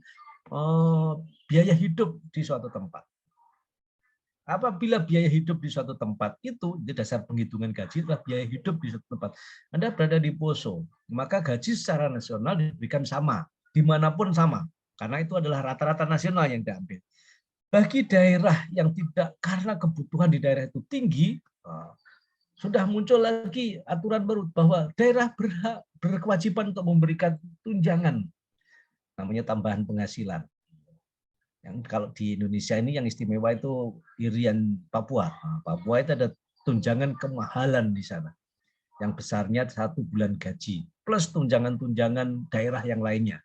biaya hidup di suatu tempat. Apabila biaya hidup di suatu tempat itu, dasar penghitungan gaji adalah biaya hidup di suatu tempat. Anda berada di Poso, maka gaji secara nasional diberikan sama. Dimanapun sama, karena itu adalah rata-rata nasional yang diambil. Bagi daerah yang tidak, karena kebutuhan di daerah itu tinggi, sudah muncul lagi aturan baru bahwa daerah berkewajiban untuk memberikan tunjangan, namanya tambahan penghasilan. Yang kalau di Indonesia ini yang istimewa itu Irian Papua. Papua itu ada tunjangan kemahalan di sana, yang besarnya 1 bulan gaji, plus tunjangan-tunjangan daerah yang lainnya.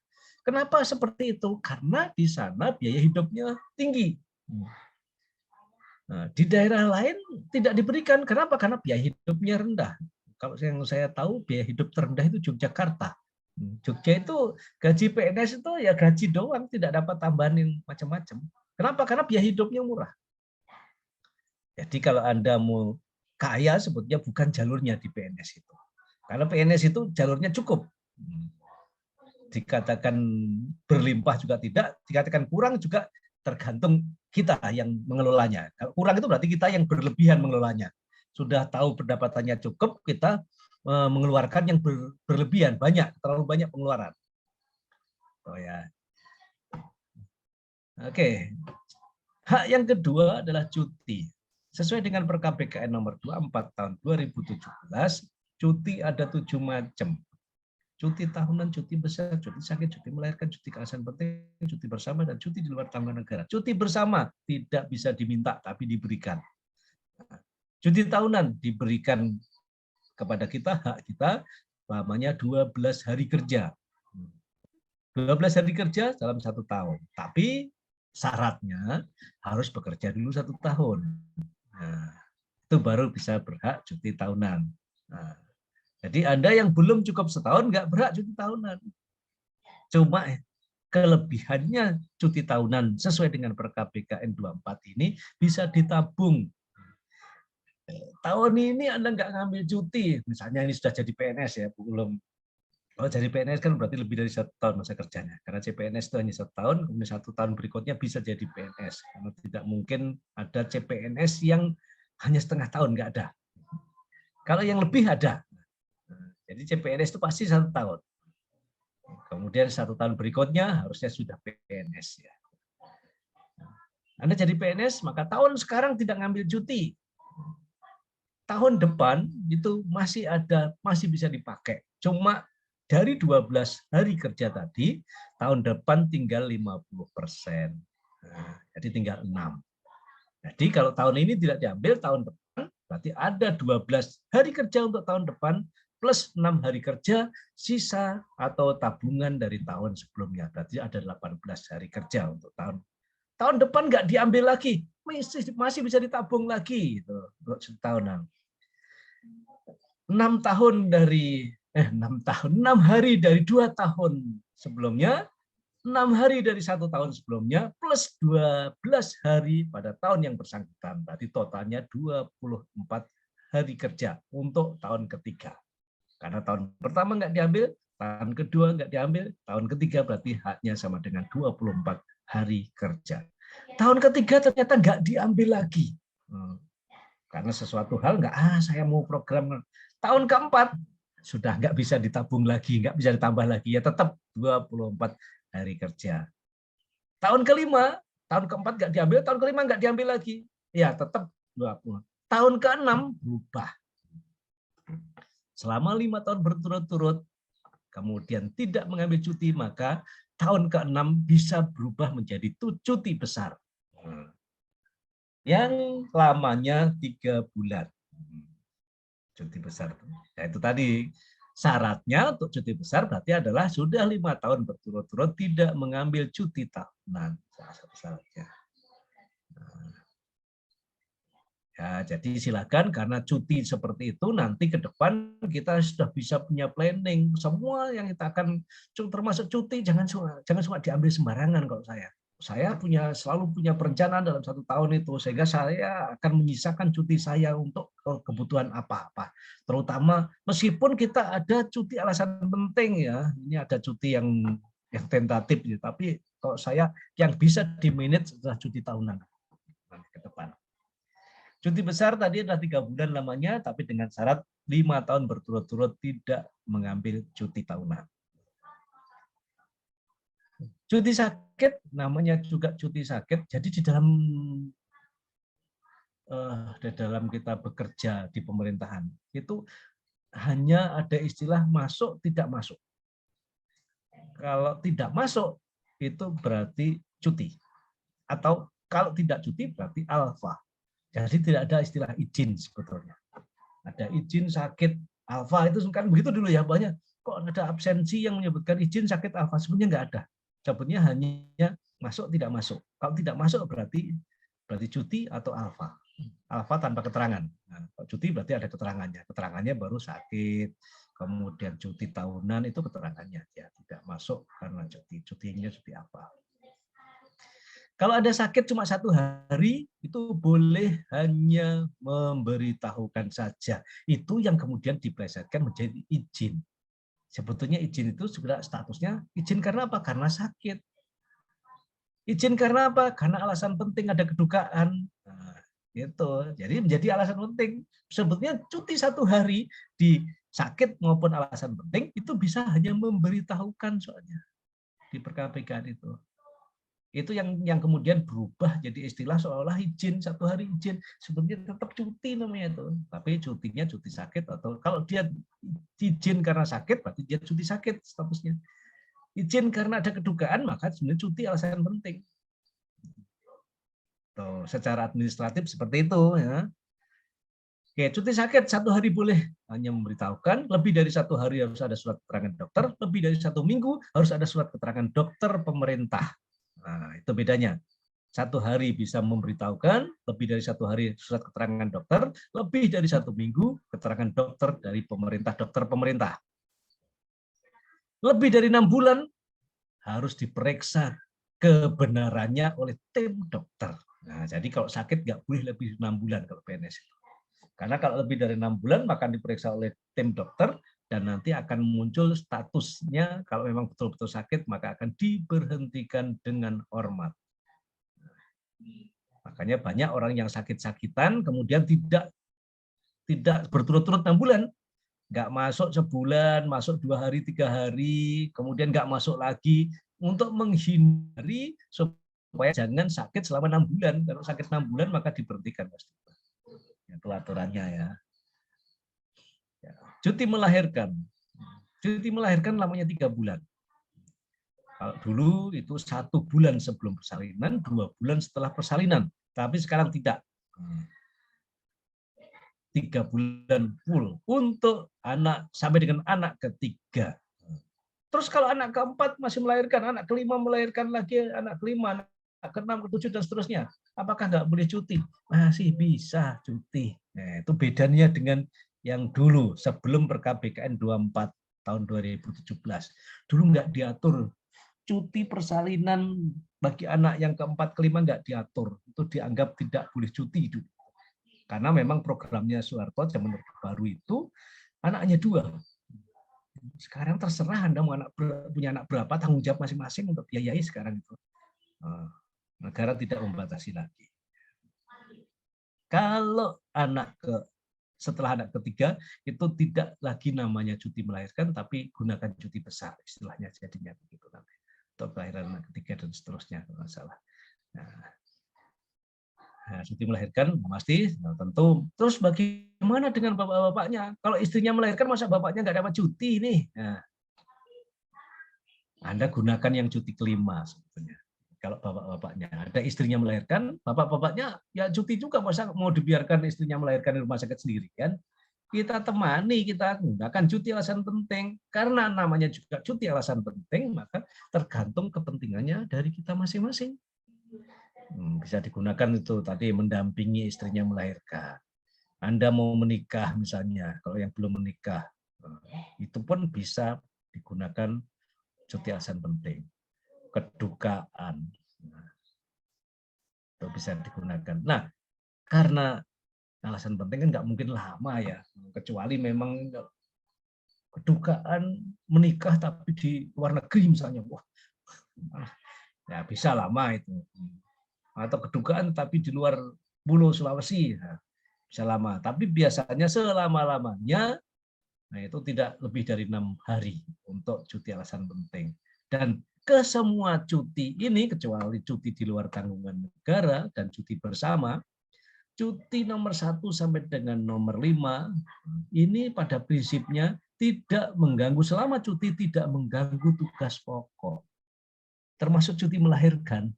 Kenapa seperti itu? Karena di sana biaya hidupnya tinggi. Nah, di daerah lain tidak diberikan. Kenapa? Karena biaya hidupnya rendah. Kalau yang saya tahu biaya hidup terendah itu Yogyakarta. Jogja itu gaji PNS itu ya gaji doang, tidak dapat tambahan yang macam-macam. Kenapa? Karena biaya hidupnya murah. Jadi kalau Anda mau kaya sebetulnya bukan jalurnya di PNS itu. Karena PNS itu jalurnya cukup. Dikatakan berlimpah juga tidak, dikatakan kurang juga tergantung kita yang mengelolanya. Kalau kurang itu berarti kita yang berlebihan mengelolanya. Sudah tahu pendapatannya cukup, kita mengeluarkan yang berlebihan, banyak, terlalu banyak pengeluaran. Oh ya. Oke. Hak yang kedua adalah cuti. Sesuai dengan Perkap BKN nomor 24 tahun 2017, cuti ada 7 macam. Cuti tahunan, cuti besar, cuti sakit, cuti melahirkan, cuti kealasan penting, cuti bersama, dan cuti di luar tanggungan negara. Cuti bersama tidak bisa diminta, tapi diberikan. Cuti tahunan diberikan kepada kita, hak kita, namanya 12 hari kerja. 12 hari kerja dalam 1 tahun. Tapi syaratnya harus bekerja dulu 1 tahun. Nah, itu baru bisa berhak cuti tahunan. Nah, jadi Anda yang belum cukup setahun nggak berhak cuti tahunan. Cuma kelebihannya cuti tahunan sesuai dengan Perkap BKN 24 ini bisa ditabung. Tahun ini Anda nggak ngambil cuti, misalnya ini sudah jadi PNS ya, belum. Kalau jadi PNS kan berarti lebih dari 1 tahun masa kerjanya. Karena CPNS itu hanya 1 tahun, kemudian 1 tahun berikutnya bisa jadi PNS. Karena tidak mungkin ada CPNS yang hanya setengah tahun, nggak ada. Kalau yang lebih ada. Jadi CPNS itu pasti 1 tahun. Kemudian 1 tahun berikutnya harusnya sudah PNS ya. Anda jadi PNS, maka tahun sekarang tidak ngambil cuti. Tahun depan itu masih bisa dipakai. Cuma dari 12 hari kerja tadi, tahun depan tinggal 50%. Nah, jadi tinggal 6. Jadi kalau tahun ini tidak diambil, tahun depan berarti ada 12 hari kerja untuk tahun depan, plus 6 hari kerja sisa atau tabungan dari tahun sebelumnya. Berarti ada 18 hari kerja untuk tahun depan nggak diambil lagi, masih bisa ditabung lagi gitu, untuk setahunan. 6 tahun dari 6 hari dari 2 tahun sebelumnya, 6 hari dari 1 tahun sebelumnya, plus 12 hari pada tahun yang bersangkutan. Berarti totalnya 24 hari kerja untuk tahun ketiga. Karena tahun pertama nggak diambil, tahun kedua nggak diambil, tahun ketiga berarti haknya sama dengan 24 hari kerja. Tahun ketiga ternyata nggak diambil lagi. Karena sesuatu hal saya mau program. Tahun keempat sudah nggak bisa ditabung lagi, nggak bisa ditambah lagi, ya tetap 24 hari kerja. Tahun kelima, tahun keempat nggak diambil, tahun kelima nggak diambil lagi, ya tetap 20. Tahun keenam berubah. Selama 5 tahun berturut-turut, kemudian tidak mengambil cuti, maka tahun keenam bisa berubah menjadi cuti besar. Yang lamanya 3 bulan. Cuti besar. Ya, itu tadi syaratnya untuk cuti besar berarti adalah sudah 5 tahun berturut-turut tidak mengambil cuti tahunan. Salah satu syaratnya. Ya, jadi silakan karena cuti seperti itu nanti ke depan kita sudah bisa punya planning semua yang kita akan termasuk cuti jangan suka diambil sembarangan kalau saya. Saya selalu punya perencanaan dalam 1 tahun itu sehingga saya akan menyisakan cuti saya untuk kebutuhan apa-apa. Terutama meskipun kita ada cuti alasan penting ya, ini ada cuti yang tentatif ya, tapi kalau saya yang bisa di-manage adalah cuti tahunan nanti ke depan. Cuti besar tadi adalah 3 bulan lamanya, tapi dengan syarat 5 tahun berturut-turut tidak mengambil cuti tahunan. Cuti sakit, namanya juga cuti sakit. Jadi di dalam kita bekerja di pemerintahan itu hanya ada istilah masuk tidak masuk. Kalau tidak masuk itu berarti cuti, atau kalau tidak cuti berarti alfa. Jadi tidak ada istilah izin sebetulnya. Ada izin sakit alfa itu kan begitu dulu ya, banyak kok ada absensi yang menyebutkan izin sakit alfa, sebenarnya nggak ada. Sebetulnya hanya masuk tidak masuk. Kalau tidak masuk berarti cuti atau alfa. Alfa tanpa keterangan. Nah, cuti berarti ada keterangannya. Keterangannya baru sakit, kemudian cuti tahunan itu keterangannya. Ya, tidak masuk karena cuti. Cutinya cuti apa? Kalau ada sakit cuma 1 hari, itu boleh hanya memberitahukan saja. Itu yang kemudian diplesetkan menjadi izin. Sebetulnya izin itu sebenarnya statusnya izin karena apa? Karena sakit. Izin karena apa? Karena alasan penting, ada kedukaan. Nah, gitu. Jadi menjadi alasan penting. Sebetulnya cuti 1 hari di sakit maupun alasan penting itu bisa hanya memberitahukan soalnya di perkapikan itu. Itu yang kemudian berubah jadi istilah seolah izin 1 hari izin, sebetulnya tetap cuti namanya itu, tapi cutinya cuti sakit, atau kalau dia izin karena sakit berarti dia cuti sakit statusnya. Izin karena ada kedugaan maka sebenarnya cuti alasan penting. Tuh, secara administratif seperti itu ya. Oke, cuti sakit 1 hari boleh hanya memberitahukan, lebih dari 1 hari harus ada surat keterangan dokter, lebih dari 1 minggu harus ada surat keterangan dokter pemerintah. Nah, itu bedanya. 1 hari bisa memberitahukan, lebih dari 1 hari surat keterangan dokter, lebih dari 1 minggu keterangan dokter dari pemerintah, dokter pemerintah. Lebih dari 6 bulan harus diperiksa kebenarannya oleh tim dokter. Nah, jadi kalau sakit nggak boleh lebih 6 bulan kalau PNS. Karena kalau lebih dari 6 bulan maka diperiksa oleh tim dokter, dan nanti akan muncul statusnya kalau memang betul-betul sakit maka akan diberhentikan dengan hormat. Makanya banyak orang yang sakit-sakitan kemudian tidak berturut-turut 6 bulan, nggak masuk sebulan, masuk 2 hari, 3 hari, kemudian nggak masuk lagi untuk menghindari supaya jangan sakit selama 6 bulan. Kalau sakit 6 bulan maka diberhentikan pasti. Itu aturannya ya. Cuti melahirkan. Cuti melahirkan lamanya 3 bulan. Kalau dulu itu 1 bulan sebelum persalinan, 2 bulan setelah persalinan. Tapi sekarang tidak. 3 bulan full untuk anak sampai dengan anak ketiga. Terus kalau anak keempat masih melahirkan, anak kelima melahirkan lagi, anak kelima, anak keenam, ketujuh dan seterusnya. Apakah nggak boleh cuti? Masih bisa cuti. Nah, itu bedanya dengan yang dulu sebelum PKBKN 24 tahun 2017. Dulu nggak diatur cuti persalinan bagi anak yang keempat kelima nggak diatur, itu dianggap tidak boleh cuti dulu. Karena memang programnya Soeharto zaman Orde Baru itu anaknya 2. Sekarang terserah Anda mau punya anak berapa, tanggung jawab masing-masing untuk biayai sekarang itu. Negara tidak membatasi lagi. Kalau setelah anak ketiga itu tidak lagi namanya cuti melahirkan, tapi gunakan cuti besar istilahnya jadinya begitu nanti untuk kelahiran anak ketiga dan seterusnya kalau nggak salah. Nah, cuti melahirkan pasti tentu. Terus bagaimana dengan bapak-bapaknya? Kalau istrinya melahirkan masa bapaknya nggak dapat cuti nih? Nah, Anda gunakan yang cuti kelima sebetulnya. Kalau bapak-bapaknya ada istrinya melahirkan, bapak-bapaknya ya cuti juga, masa mau dibiarkan istrinya melahirkan di rumah sakit sendiri kan? Kita temani, kita gunakan cuti alasan penting. Karena namanya juga cuti alasan penting, maka tergantung kepentingannya dari kita masing-masing. Bisa digunakan itu tadi mendampingi istrinya melahirkan. Anda mau menikah misalnya, kalau yang belum menikah, itu pun bisa digunakan cuti alasan penting. Kedukaan, itu bisa digunakan. Nah, karena alasan penting kan nggak mungkin lama ya, kecuali memang kedukaan menikah tapi di luar negeri misalnya, wah, ya bisa lama itu. Atau kedukaan tapi di luar Pulau Sulawesi, nah, bisa lama. Tapi biasanya selama-lamanya, nah itu tidak lebih dari 6 hari untuk cuti alasan penting. Dan ke semua cuti ini, kecuali cuti di luar tanggungan negara dan cuti bersama, cuti nomor 1 sampai dengan nomor 5 ini pada prinsipnya tidak mengganggu, selama cuti tidak mengganggu tugas pokok, termasuk cuti melahirkan.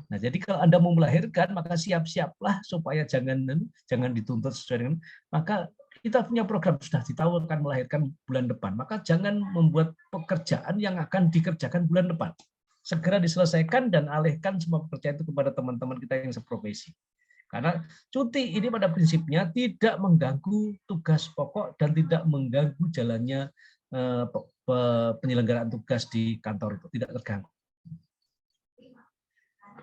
Nah, jadi kalau Anda mau melahirkan, maka siap-siaplah supaya jangan dituntut sesuai dengan, maka kita punya program sudah tahu akan melahirkan bulan depan, maka jangan membuat pekerjaan yang akan dikerjakan bulan depan. Segera diselesaikan dan alihkan semua pekerjaan itu kepada teman-teman kita yang seprofesi. Karena cuti ini pada prinsipnya tidak mengganggu tugas pokok dan tidak mengganggu jalannya penyelenggaraan tugas di kantor itu, tidak terganggu.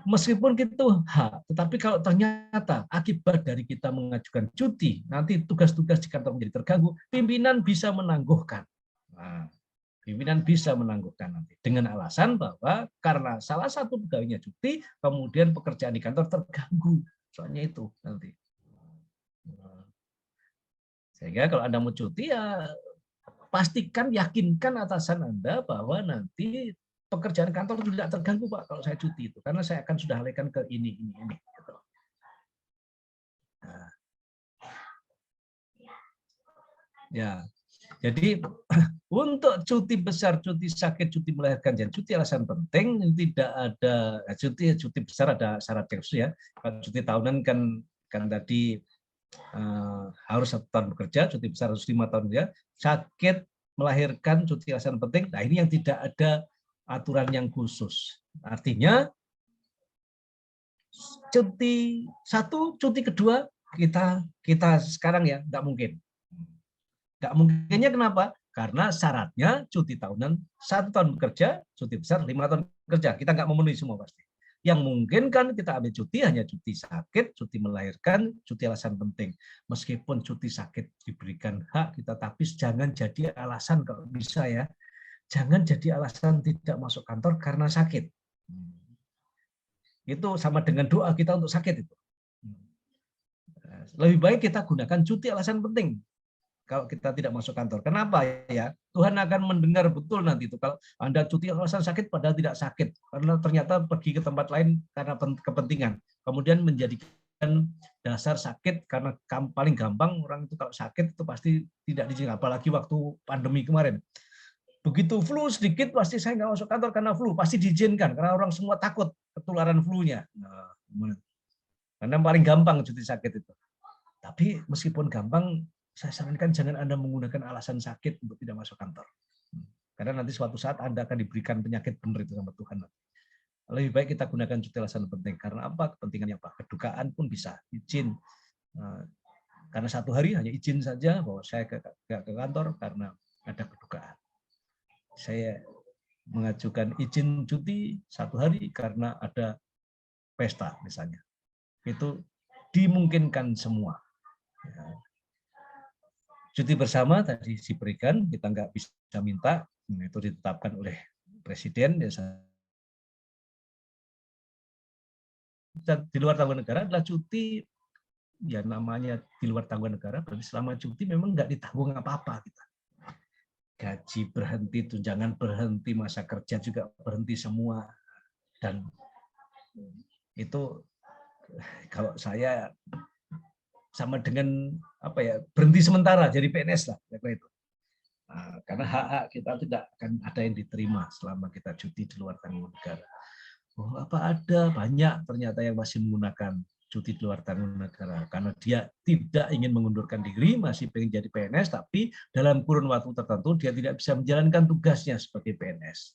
Meskipun itu hak, tetapi kalau ternyata akibat dari kita mengajukan cuti, nanti tugas-tugas di kantor menjadi terganggu, pimpinan bisa menangguhkan. Nah, pimpinan bisa menangguhkan nanti dengan alasan bahwa karena salah satu pegawainya cuti, kemudian pekerjaan di kantor terganggu. Soalnya itu nanti. Sehingga kalau Anda mau cuti, ya pastikan, yakinkan atasan Anda bahwa nanti pekerjaan kantor tidak terganggu, Pak, kalau saya cuti itu, karena saya akan sudah alihkan ke ini. Gitu. Nah. Ya, jadi untuk cuti besar, cuti sakit, cuti melahirkan, dan cuti alasan penting tidak ada. Cuti besar ada syarat khusus ya. Kalau cuti tahunan kan tadi harus 1 tahun bekerja, cuti besar harus 5 tahun ya. Sakit, melahirkan, cuti alasan penting. Nah, ini yang tidak ada aturan yang khusus. Artinya cuti 1, cuti kedua kita sekarang ya nggak mungkin. Nggak mungkinnya kenapa? Karena syaratnya cuti tahunan 1 tahun bekerja, cuti besar 5 tahun bekerja. Kita nggak memenuhi semua pasti. Yang mungkin kan kita ambil cuti hanya cuti sakit, cuti melahirkan, cuti alasan penting. Meskipun cuti sakit diberikan hak kita, tapi jangan jadi alasan kalau bisa ya. Jangan jadi alasan tidak masuk kantor karena sakit. Itu sama dengan doa kita untuk sakit itu. Lebih baik kita gunakan cuti alasan penting kalau kita tidak masuk kantor. Kenapa ya? Tuhan akan mendengar betul nanti itu kalau Anda cuti alasan sakit padahal tidak sakit, karena ternyata pergi ke tempat lain karena kepentingan. Kemudian menjadikan dasar sakit, karena paling gampang orang itu kalau sakit itu pasti tidak diizinkan, apalagi waktu pandemi kemarin. Begitu flu sedikit pasti saya nggak masuk kantor karena flu, pasti diizinkan karena orang semua takut ketularan flu-nya. Nah, karena paling gampang cuti sakit itu. Tapi meskipun gampang, saya sarankan jangan Anda menggunakan alasan sakit untuk tidak masuk kantor. Karena nanti suatu saat Anda akan diberikan penyakit benar itu sama Tuhan. Lebih baik kita gunakan cuti alasan penting. Karena apa? Kepentingannya apa? Kedukaan pun bisa izin. Karena 1 hari hanya izin saja bahwa saya ke kantor karena ada kedukaan. Saya mengajukan izin cuti 1 hari karena ada pesta misalnya. Itu dimungkinkan semua. Cuti bersama tadi diberikan, kita nggak bisa minta, itu ditetapkan oleh Presiden. Dan di luar tanggungan negara adalah cuti, ya namanya di luar tanggungan negara, berarti selama cuti memang nggak ditanggung apa-apa kita. Gaji berhenti, tunjangan berhenti, masa kerja juga berhenti semua. Dan itu kalau saya sama dengan apa ya, berhenti sementara jadi PNS lah, itu. Nah, karena hak-hak kita tidak akan ada yang diterima selama kita cuti di luar tanggungan negara. Oh, apa ada banyak ternyata yang masih menggunakan cuti di luar tanggungan negara karena dia tidak ingin mengundurkan diri, masih pengen jadi PNS, tapi dalam kurun waktu tertentu dia tidak bisa menjalankan tugasnya sebagai PNS.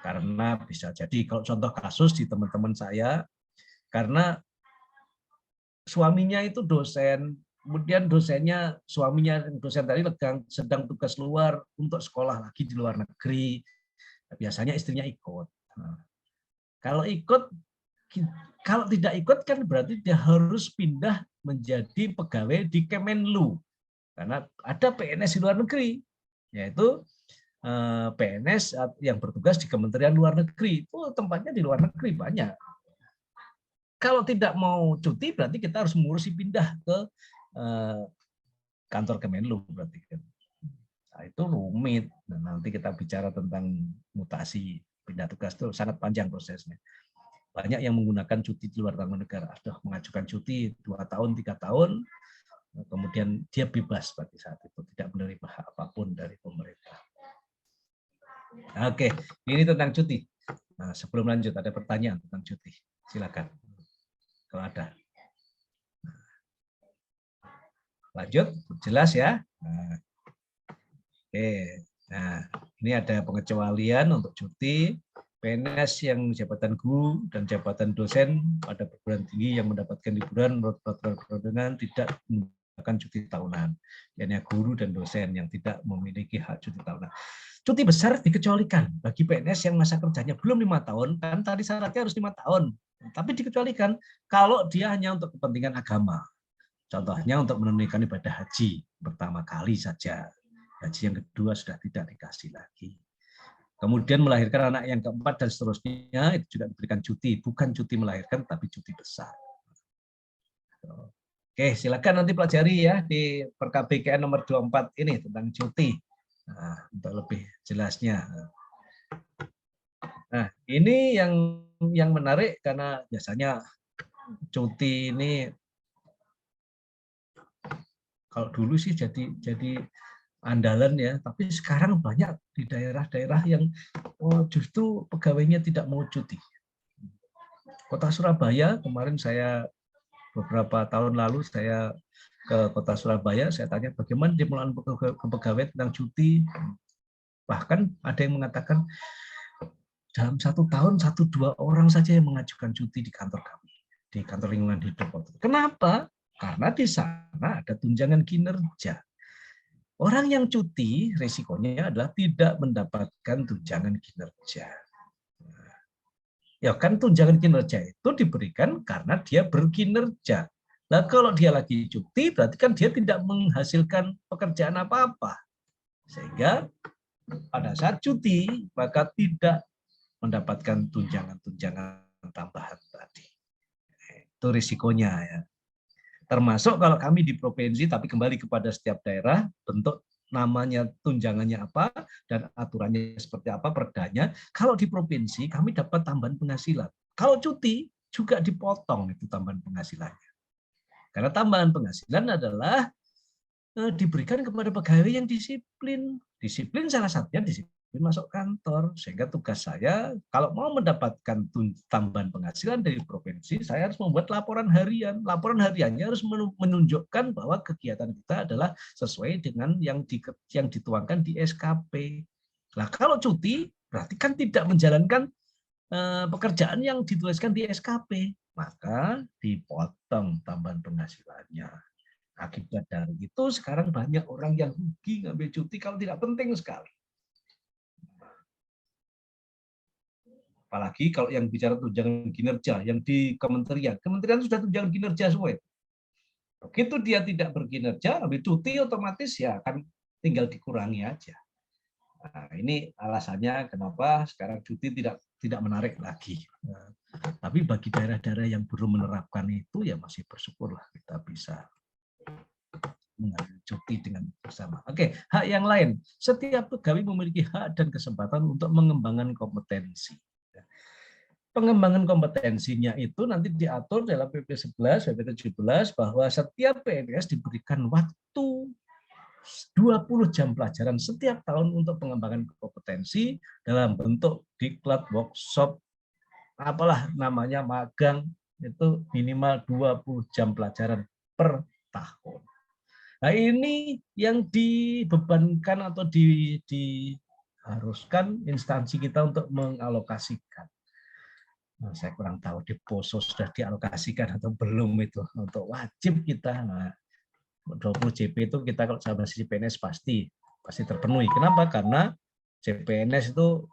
Karena bisa jadi, kalau contoh kasus di teman-teman saya, karena suaminya itu dosen, kemudian dosennya, suaminya dosen tadi sedang tugas luar untuk sekolah lagi di luar negeri, biasanya istrinya ikut. Nah, kalau tidak ikut kan berarti dia harus pindah menjadi pegawai di Kemenlu, karena ada PNS di luar negeri, yaitu PNS yang bertugas di Kementerian Luar Negeri. Itu tempatnya di luar negeri banyak. Kalau tidak mau cuti berarti kita harus mengurusi pindah ke kantor Kemenlu berarti kan. Nah, itu rumit. Dan nanti kita bicara tentang mutasi pindah tugas itu sangat panjang prosesnya. Banyak yang menggunakan cuti di luar tanggungan negara. Sudah mengajukan cuti 2 tahun, 3 tahun, kemudian dia bebas pada saat itu, tidak menerima hak apapun dari pemerintah. Oke, ini tentang cuti. Nah, sebelum lanjut ada pertanyaan tentang cuti. Silakan. Kalau ada. Lanjut, jelas ya. Nah, oke. Nah, ini ada pengecualian untuk cuti. PNS yang jabatan guru dan jabatan dosen pada perguruan tinggi yang mendapatkan liburan menurut peraturan perundang-undangan tidak menggunakan cuti tahunan. Hanya guru dan dosen yang tidak memiliki hak cuti tahunan. Cuti besar dikecualikan bagi PNS yang masa kerjanya belum 5 tahun, kan tadi syaratnya harus 5 tahun. Tapi dikecualikan kalau dia hanya untuk kepentingan agama. Contohnya untuk menunaikan ibadah haji pertama kali saja. Haji yang kedua sudah tidak dikasih lagi. Kemudian melahirkan anak yang keempat dan seterusnya, itu juga diberikan cuti. Bukan cuti melahirkan, tapi cuti besar. Oke, silakan nanti pelajari ya di PKBKN nomor 24 ini tentang cuti. Nah, untuk lebih jelasnya. Nah, ini yang menarik karena biasanya cuti ini kalau dulu sih jadi andalan ya, tapi sekarang banyak di daerah-daerah yang justru pegawainya tidak mau cuti. Kota Surabaya kemarin saya beberapa tahun lalu saya ke Kota Surabaya, saya tanya bagaimana dimulai pegawai tentang cuti. Bahkan ada yang mengatakan dalam 1 tahun 1-2 orang saja yang mengajukan cuti di kantor kami, di kantor lingkungan hidup. Kenapa? Karena di sana ada tunjangan kinerja. Orang yang cuti risikonya adalah tidak mendapatkan tunjangan kinerja. Ya kan tunjangan kinerja itu diberikan karena dia berkinerja. Nah kalau dia lagi cuti berarti kan dia tidak menghasilkan pekerjaan apa-apa. Sehingga pada saat cuti maka tidak mendapatkan tunjangan-tunjangan tambahan tadi. Itu risikonya ya. Termasuk kalau kami di provinsi, tapi kembali kepada setiap daerah, bentuk namanya tunjangannya apa, dan aturannya seperti apa, perdanya. Kalau di provinsi, kami dapat tambahan penghasilan. Kalau cuti, juga dipotong itu tambahan penghasilannya. Karena tambahan penghasilan adalah diberikan kepada pegawai yang disiplin. Disiplin salah satunya disiplin masuk kantor, sehingga tugas saya kalau mau mendapatkan tambahan penghasilan dari provinsi, saya harus membuat laporan harian. Laporan hariannya harus menunjukkan bahwa kegiatan kita adalah sesuai dengan yang dituangkan di SKP. Nah, kalau cuti berarti kan tidak menjalankan pekerjaan yang dituliskan di SKP, maka dipotong tambahan penghasilannya. Akibat dari itu sekarang banyak orang yang rugi ngambil cuti kalau tidak penting sekali. Apalagi kalau yang bicara tunjangan kinerja, yang di kementerian sudah tunjangan kinerja semua. Begitu dia tidak berkinerja, ambil cuti otomatis ya akan tinggal dikurangi aja. Nah, ini alasannya kenapa sekarang cuti tidak menarik lagi. Nah, tapi bagi daerah-daerah yang belum menerapkan itu ya masih bersyukurlah kita bisa mengambil cuti dengan bersama. Oke, hak yang lain. Setiap pegawai memiliki hak dan kesempatan untuk mengembangkan kompetensi. Pengembangan kompetensinya itu nanti diatur dalam PP 11, PP 17 bahwa setiap PNS diberikan waktu 20 jam pelajaran setiap tahun untuk pengembangan kompetensi dalam bentuk diklat, workshop, apalah namanya, magang, itu minimal 20 jam pelajaran per tahun. Nah, ini yang dibebankan atau diharuskan instansi kita untuk mengalokasikan. Nah, saya kurang tahu di POSO sudah dialokasikan atau belum itu untuk wajib kita. Nah, 20 JP itu kita kalau sama sisi PNS pasti terpenuhi. Kenapa? Karena CPNS itu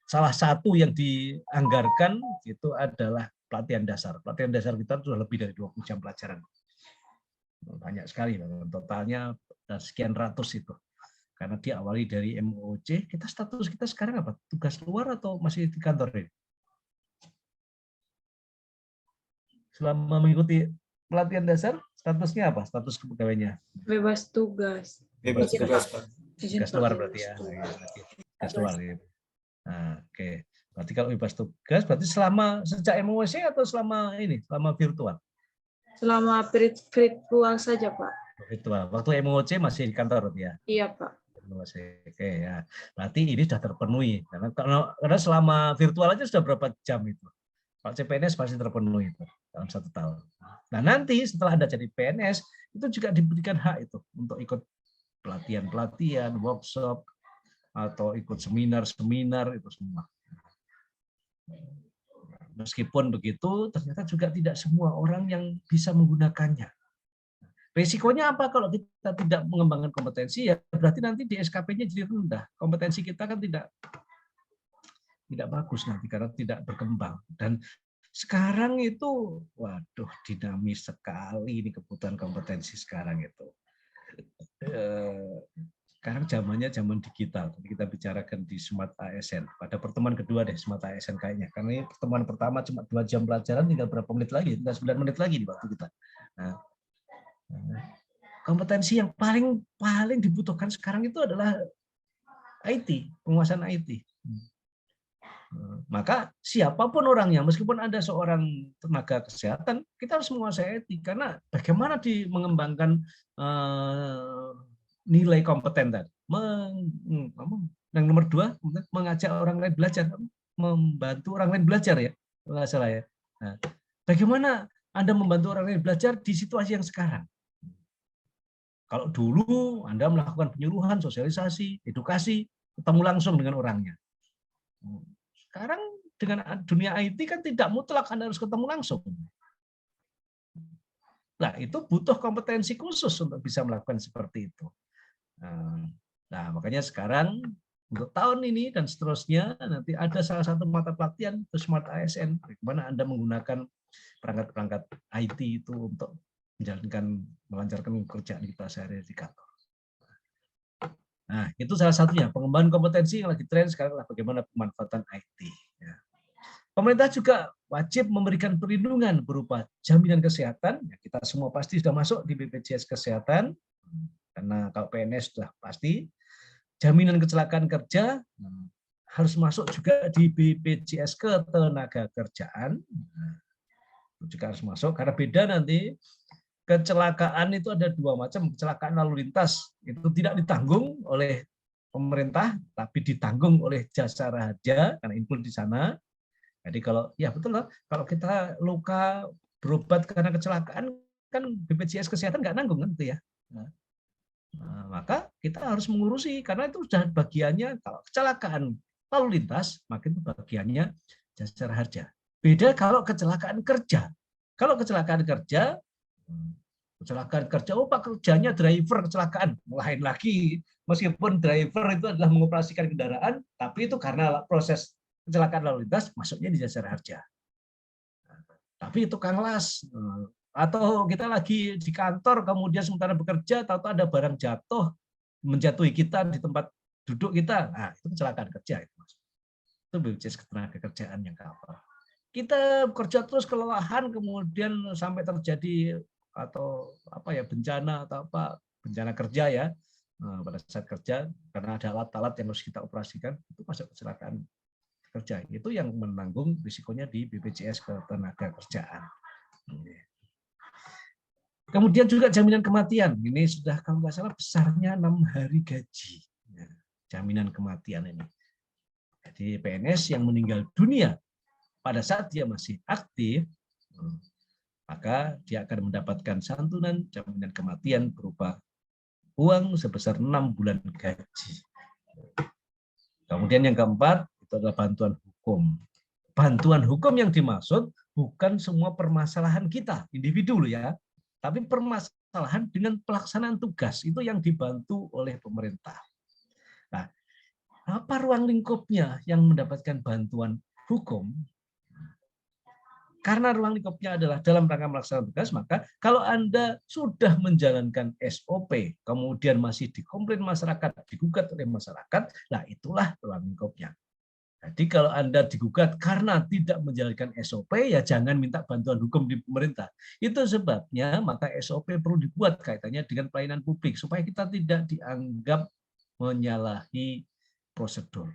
salah satu yang dianggarkan itu adalah pelatihan dasar. Pelatihan dasar kita sudah lebih dari 20 jam pelajaran. Banyak sekali, totalnya sekian ratus itu. Karena diawali dari MOC, status kita sekarang apa? Tugas luar atau masih di kantor ini? Selama mengikuti pelatihan dasar, statusnya apa? Status kepegawaiannya? Bebas tugas. Bebas tugas, Pak. Tugas luar berarti ya. Tugas luar ya. Nah, oke. Berarti kalau bebas tugas, berarti sejak MOC atau selama virtual? Selama virtual saja, Pak. Virtual. Waktu MOC masih di kantor ya? Iya, Pak. Oke ya. Berarti ini sudah terpenuhi. Karena selama virtual aja sudah berapa jam itu? Kalau CPNS pasti terpenuhi itu dalam 1 tahun. Nah, nanti setelah Anda jadi PNS, itu juga diberikan hak itu untuk ikut pelatihan, workshop, atau ikut seminar itu semua. Meskipun begitu, ternyata juga tidak semua orang yang bisa menggunakannya. Risikonya apa kalau kita tidak mengembangkan kompetensi? Ya berarti nanti di SKP-nya jadi rendah. Kompetensi kita kan tidak bagus nanti karena tidak berkembang. Dan sekarang itu, waduh, dinamis sekali ini kebutuhan kompetensi sekarang itu. Sekarang zamannya zaman digital. Kita bicarakan di Smart ASN. Pada pertemuan kedua deh Smart ASN kayaknya. Karena ini pertemuan pertama cuma 2 jam pelajaran, tinggal berapa menit lagi? Tinggal 9 menit lagi di waktu kita. Nah, kompetensi yang paling dibutuhkan sekarang itu adalah IT, penguasaan IT. Maka siapapun orangnya, meskipun ada seorang tenaga kesehatan, kita harus menguasai IT. Karena bagaimana mengembangkan nilai kompeten tadi. Yang nomor 2, mengajak orang lain belajar, membantu orang lain belajar ya, nggak salah ya. Nah, bagaimana Anda membantu orang lain belajar di situasi yang sekarang? Kalau dulu Anda melakukan penyuluhan, sosialisasi, edukasi, ketemu langsung dengan orangnya. Sekarang dengan dunia IT kan tidak mutlak Anda harus ketemu langsung. Nah, itu butuh kompetensi khusus untuk bisa melakukan seperti itu. Nah, makanya sekarang untuk tahun ini dan seterusnya nanti ada salah satu mata pelatihan itu Smart ASN, bagaimana Anda menggunakan perangkat-perangkat IT itu untuk melancarkan pekerjaan kita sehari-hari di kantor. Nah, itu salah satunya pengembangan kompetensi yang lagi tren sekarang adalah bagaimana pemanfaatan IT. Ya. Pemerintah juga wajib memberikan perlindungan berupa jaminan kesehatan. Ya, kita semua pasti sudah masuk di BPJS Kesehatan. Karena kalau PNS sudah pasti, jaminan kecelakaan kerja harus masuk juga di BPJS Ketenagakerjaan. Itu juga harus masuk karena beda nanti. Kecelakaan itu ada 2 macam. Kecelakaan lalu lintas itu tidak ditanggung oleh pemerintah, tapi ditanggung oleh Jasara Harja karena include di sana. Jadi kalau ya betul lah, kalau kita luka berobat karena kecelakaan kan BPJS Kesehatan nggak nanggung kan itu ya. Nah, maka kita harus mengurusi karena itu sudah bagiannya. Kalau kecelakaan lalu lintas, maka itu bagiannya Jasara Harja. Beda kalau kecelakaan kerja. Kalau kecelakaan kerja Kecelakaan kerja, oh Pak kerjanya driver kecelakaan, lain lagi. Meskipun driver itu adalah mengoperasikan kendaraan, tapi itu karena proses kecelakaan lalu lintas masuknya di jasara harja. Tapi itu tukang las, atau kita lagi di kantor kemudian sementara bekerja tahu-tahu ada barang jatuh menjatuhi kita di tempat duduk kita, nah itu kecelakaan kerja itu. Itu BPJS Ketenagakerjaan yang cover. Kita bekerja terus kelelahan kemudian sampai terjadi atau apa ya bencana atau apa bencana kerja ya pada saat kerja karena ada alat-alat yang harus kita operasikan itu masuk kecelakaan kerja, itu yang menanggung risikonya di BPJS Ketenagakerjaan. Kemudian juga jaminan kematian, ini sudah kalau nggak salah besarnya 6 hari gaji jaminan kematian ini. Jadi PNS yang meninggal dunia pada saat dia masih aktif, maka dia akan mendapatkan santunan jaminan kematian berupa uang sebesar 6 bulan gaji. Kemudian yang keempat, itu adalah bantuan hukum. Bantuan hukum yang dimaksud bukan semua permasalahan kita, individu loh ya, tapi permasalahan dengan pelaksanaan tugas, itu yang dibantu oleh pemerintah. Nah, apa ruang lingkupnya yang mendapatkan bantuan hukum? Karena ruang lingkupnya adalah dalam rangka melaksanakan tugas, maka kalau Anda sudah menjalankan SOP, kemudian masih dikomplain masyarakat, digugat oleh masyarakat, nah itulah ruang lingkupnya. Jadi kalau Anda digugat karena tidak menjalankan SOP, ya jangan minta bantuan hukum di pemerintah. Itu sebabnya maka SOP perlu dibuat kaitannya dengan pelayanan publik, supaya kita tidak dianggap menyalahi prosedur.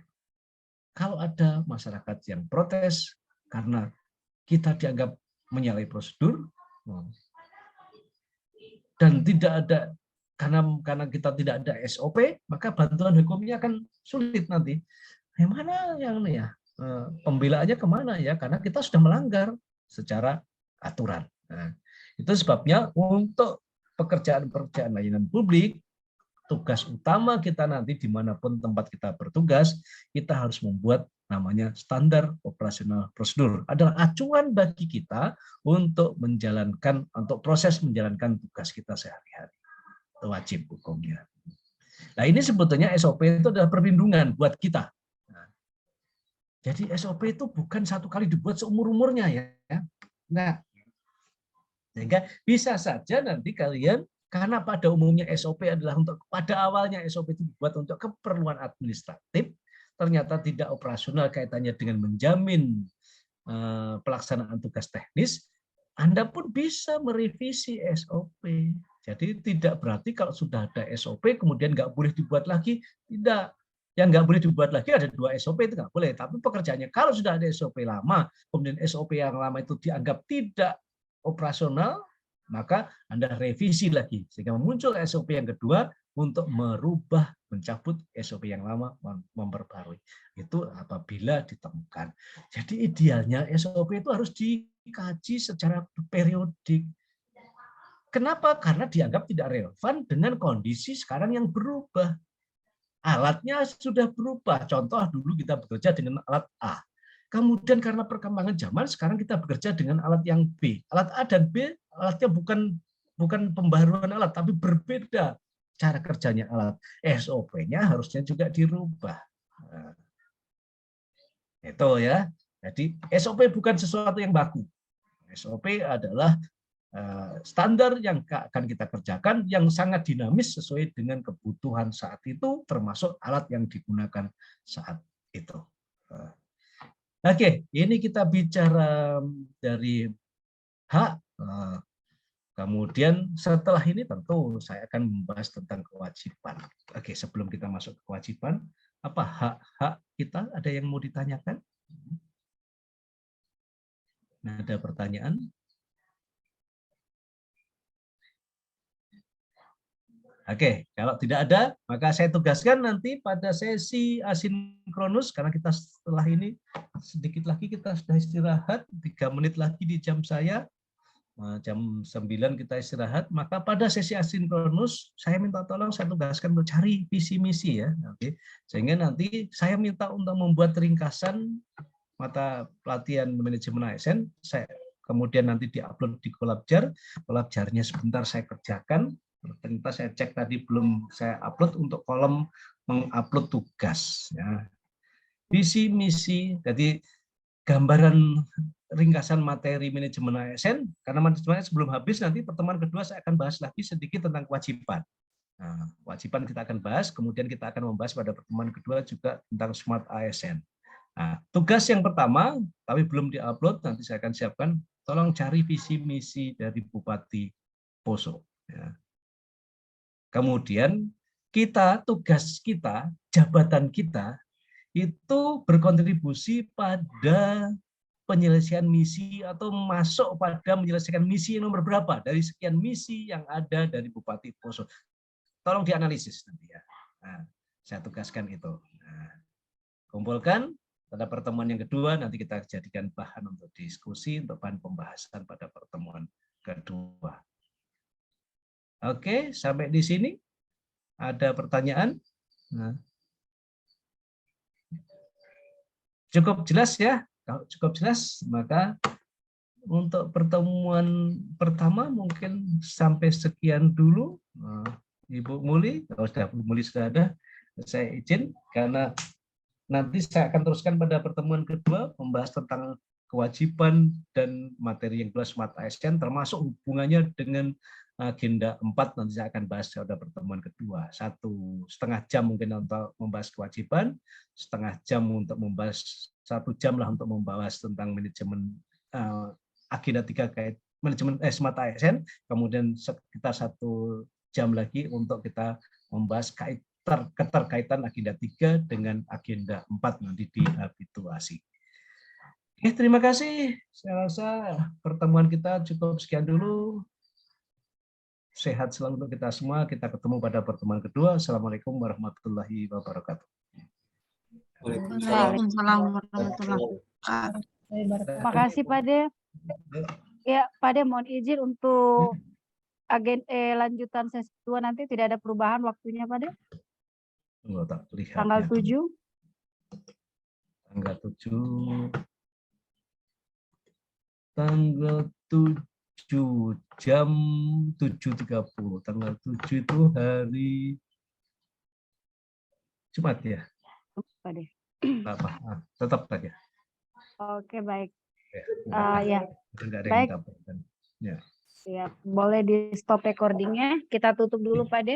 Kalau ada masyarakat yang protes karena kita dianggap menyalahi prosedur dan tidak ada karena kita tidak ada SOP, maka bantuan hukumnya akan sulit nanti. Mana yang ya pembelaannya kemana ya? Karena kita sudah melanggar secara aturan. Nah, itu sebabnya untuk pekerjaan-pekerjaan layanan publik, tugas utama kita nanti dimanapun tempat kita bertugas, kita harus membuat namanya standar operasional prosedur. Adalah acuan bagi kita untuk menjalankan, untuk proses menjalankan tugas kita sehari-hari. Itu wajib hukumnya. Nah ini sebetulnya SOP itu adalah perlindungan buat kita. Nah, jadi SOP itu bukan satu kali dibuat seumur-umurnya ya. Nah, sehingga bisa saja nanti kalian, karena pada umumnya SOP adalah pada awalnya SOP itu dibuat untuk keperluan administratif, ternyata tidak operasional kaitannya dengan menjamin pelaksanaan tugas teknis, Anda pun bisa merevisi SOP. Jadi tidak berarti kalau sudah ada SOP kemudian nggak boleh dibuat lagi, tidak. Yang nggak boleh dibuat lagi ada 2 SOP itu nggak boleh. Tapi pekerjaannya kalau sudah ada SOP lama, kemudian SOP yang lama itu dianggap tidak operasional, maka Anda revisi lagi sehingga muncul SOP yang kedua untuk merubah, mencabut SOP yang lama, memperbarui. Itu apabila ditemukan. Jadi idealnya SOP itu harus dikaji secara periodik. Kenapa? Karena dianggap tidak relevan dengan kondisi sekarang yang berubah. Alatnya sudah berubah. Contoh dulu kita bekerja dengan alat A. Kemudian karena perkembangan zaman, sekarang kita bekerja dengan alat yang B. Alat A dan B, alatnya bukan pembaharuan alat, tapi berbeda cara kerjanya alat. SOP-nya harusnya juga dirubah. Nah, itu ya. Jadi SOP bukan sesuatu yang baku. SOP adalah standar yang akan kita kerjakan yang sangat dinamis sesuai dengan kebutuhan saat itu, termasuk alat yang digunakan saat itu. Oke, ini kita bicara dari hak. Kemudian setelah ini tentu saya akan membahas tentang kewajiban. Oke, sebelum kita masuk ke kewajiban, apa hak-hak kita? Ada yang mau ditanyakan? Nah, ada pertanyaan? Oke, kalau tidak ada, maka saya tugaskan nanti pada sesi asinkronus, karena kita setelah ini sedikit lagi kita sudah istirahat, 3 menit lagi di jam saya, jam 9 kita istirahat, maka pada sesi asinkronus saya minta tolong saya tugaskan untuk cari visi misi ya. Oke. Sehingga nanti saya minta untuk membuat ringkasan mata pelatihan manajemen ASN, kemudian nanti diupload di Kolabjar. Kolabjarnya sebentar saya kerjakan. Ternyata saya cek tadi belum saya upload untuk kolom mengupload tugas. Ya. Visi misi, jadi gambaran ringkasan materi manajemen ASN. Karena manajemen sebelum habis nanti pertemuan kedua saya akan bahas lagi sedikit tentang kewajiban. Nah, kewajiban kita akan bahas, kemudian kita akan membahas pada pertemuan kedua juga tentang Smart ASN. Nah, tugas yang pertama, tapi belum diupload, nanti saya akan siapkan, tolong cari visi misi dari Bupati Poso. Ya. Kemudian tugas kita, jabatan kita, itu berkontribusi pada penyelesaian misi atau masuk pada menyelesaikan misi nomor berapa dari sekian misi yang ada dari Bupati Poso. Tolong dianalisis nanti ya. Nah, saya tugaskan itu. Nah, kumpulkan pada pertemuan yang kedua, nanti kita jadikan bahan untuk diskusi, untuk bahan pembahasan pada pertemuan kedua. Oke, sampai di sini. Ada pertanyaan? Nah. Cukup jelas ya? Kalau cukup jelas, maka untuk pertemuan pertama mungkin sampai sekian dulu. Ibu Muli, kalau sudah Bu Muli sudah ada, saya izin karena nanti saya akan teruskan pada pertemuan kedua membahas tentang kewajiban dan materi yang jelas Smart ASN termasuk hubungannya dengan agenda 4 nanti saya akan bahas pada pertemuan kedua. 1,5 jam mungkin untuk membahas kewajiban, 1,5 jam untuk membahas 1 jam lah untuk membahas tentang manajemen agenda 3 kait manajemen Smart ASN, kemudian sekitar 1 jam lagi untuk kita membahas keterkaitan agenda 3 dengan agenda 4 nanti di habituasi. Oke, terima kasih. Saya rasa pertemuan kita cukup sekian dulu. Sehat selalu untuk kita semua. Kita ketemu pada pertemuan kedua. Assalamualaikum warahmatullahi wabarakatuh. Waalaikumsalam warahmatullahi wabarakatuh. Terima kasih Pak De. Ya, Pak De mohon izin untuk lanjutan sesi 2 nanti tidak ada perubahan waktunya Pak De? Tak lihat Tanggal ya. 7. Tanggal 7 jam 7.30. Tanggal 7 itu hari Jumat ya? Pak De. Apa? Tetap saja. Oke, baik. Ya. Baik. Ya. Ya, boleh di stop recordingnya. Kita tutup dulu Pak De.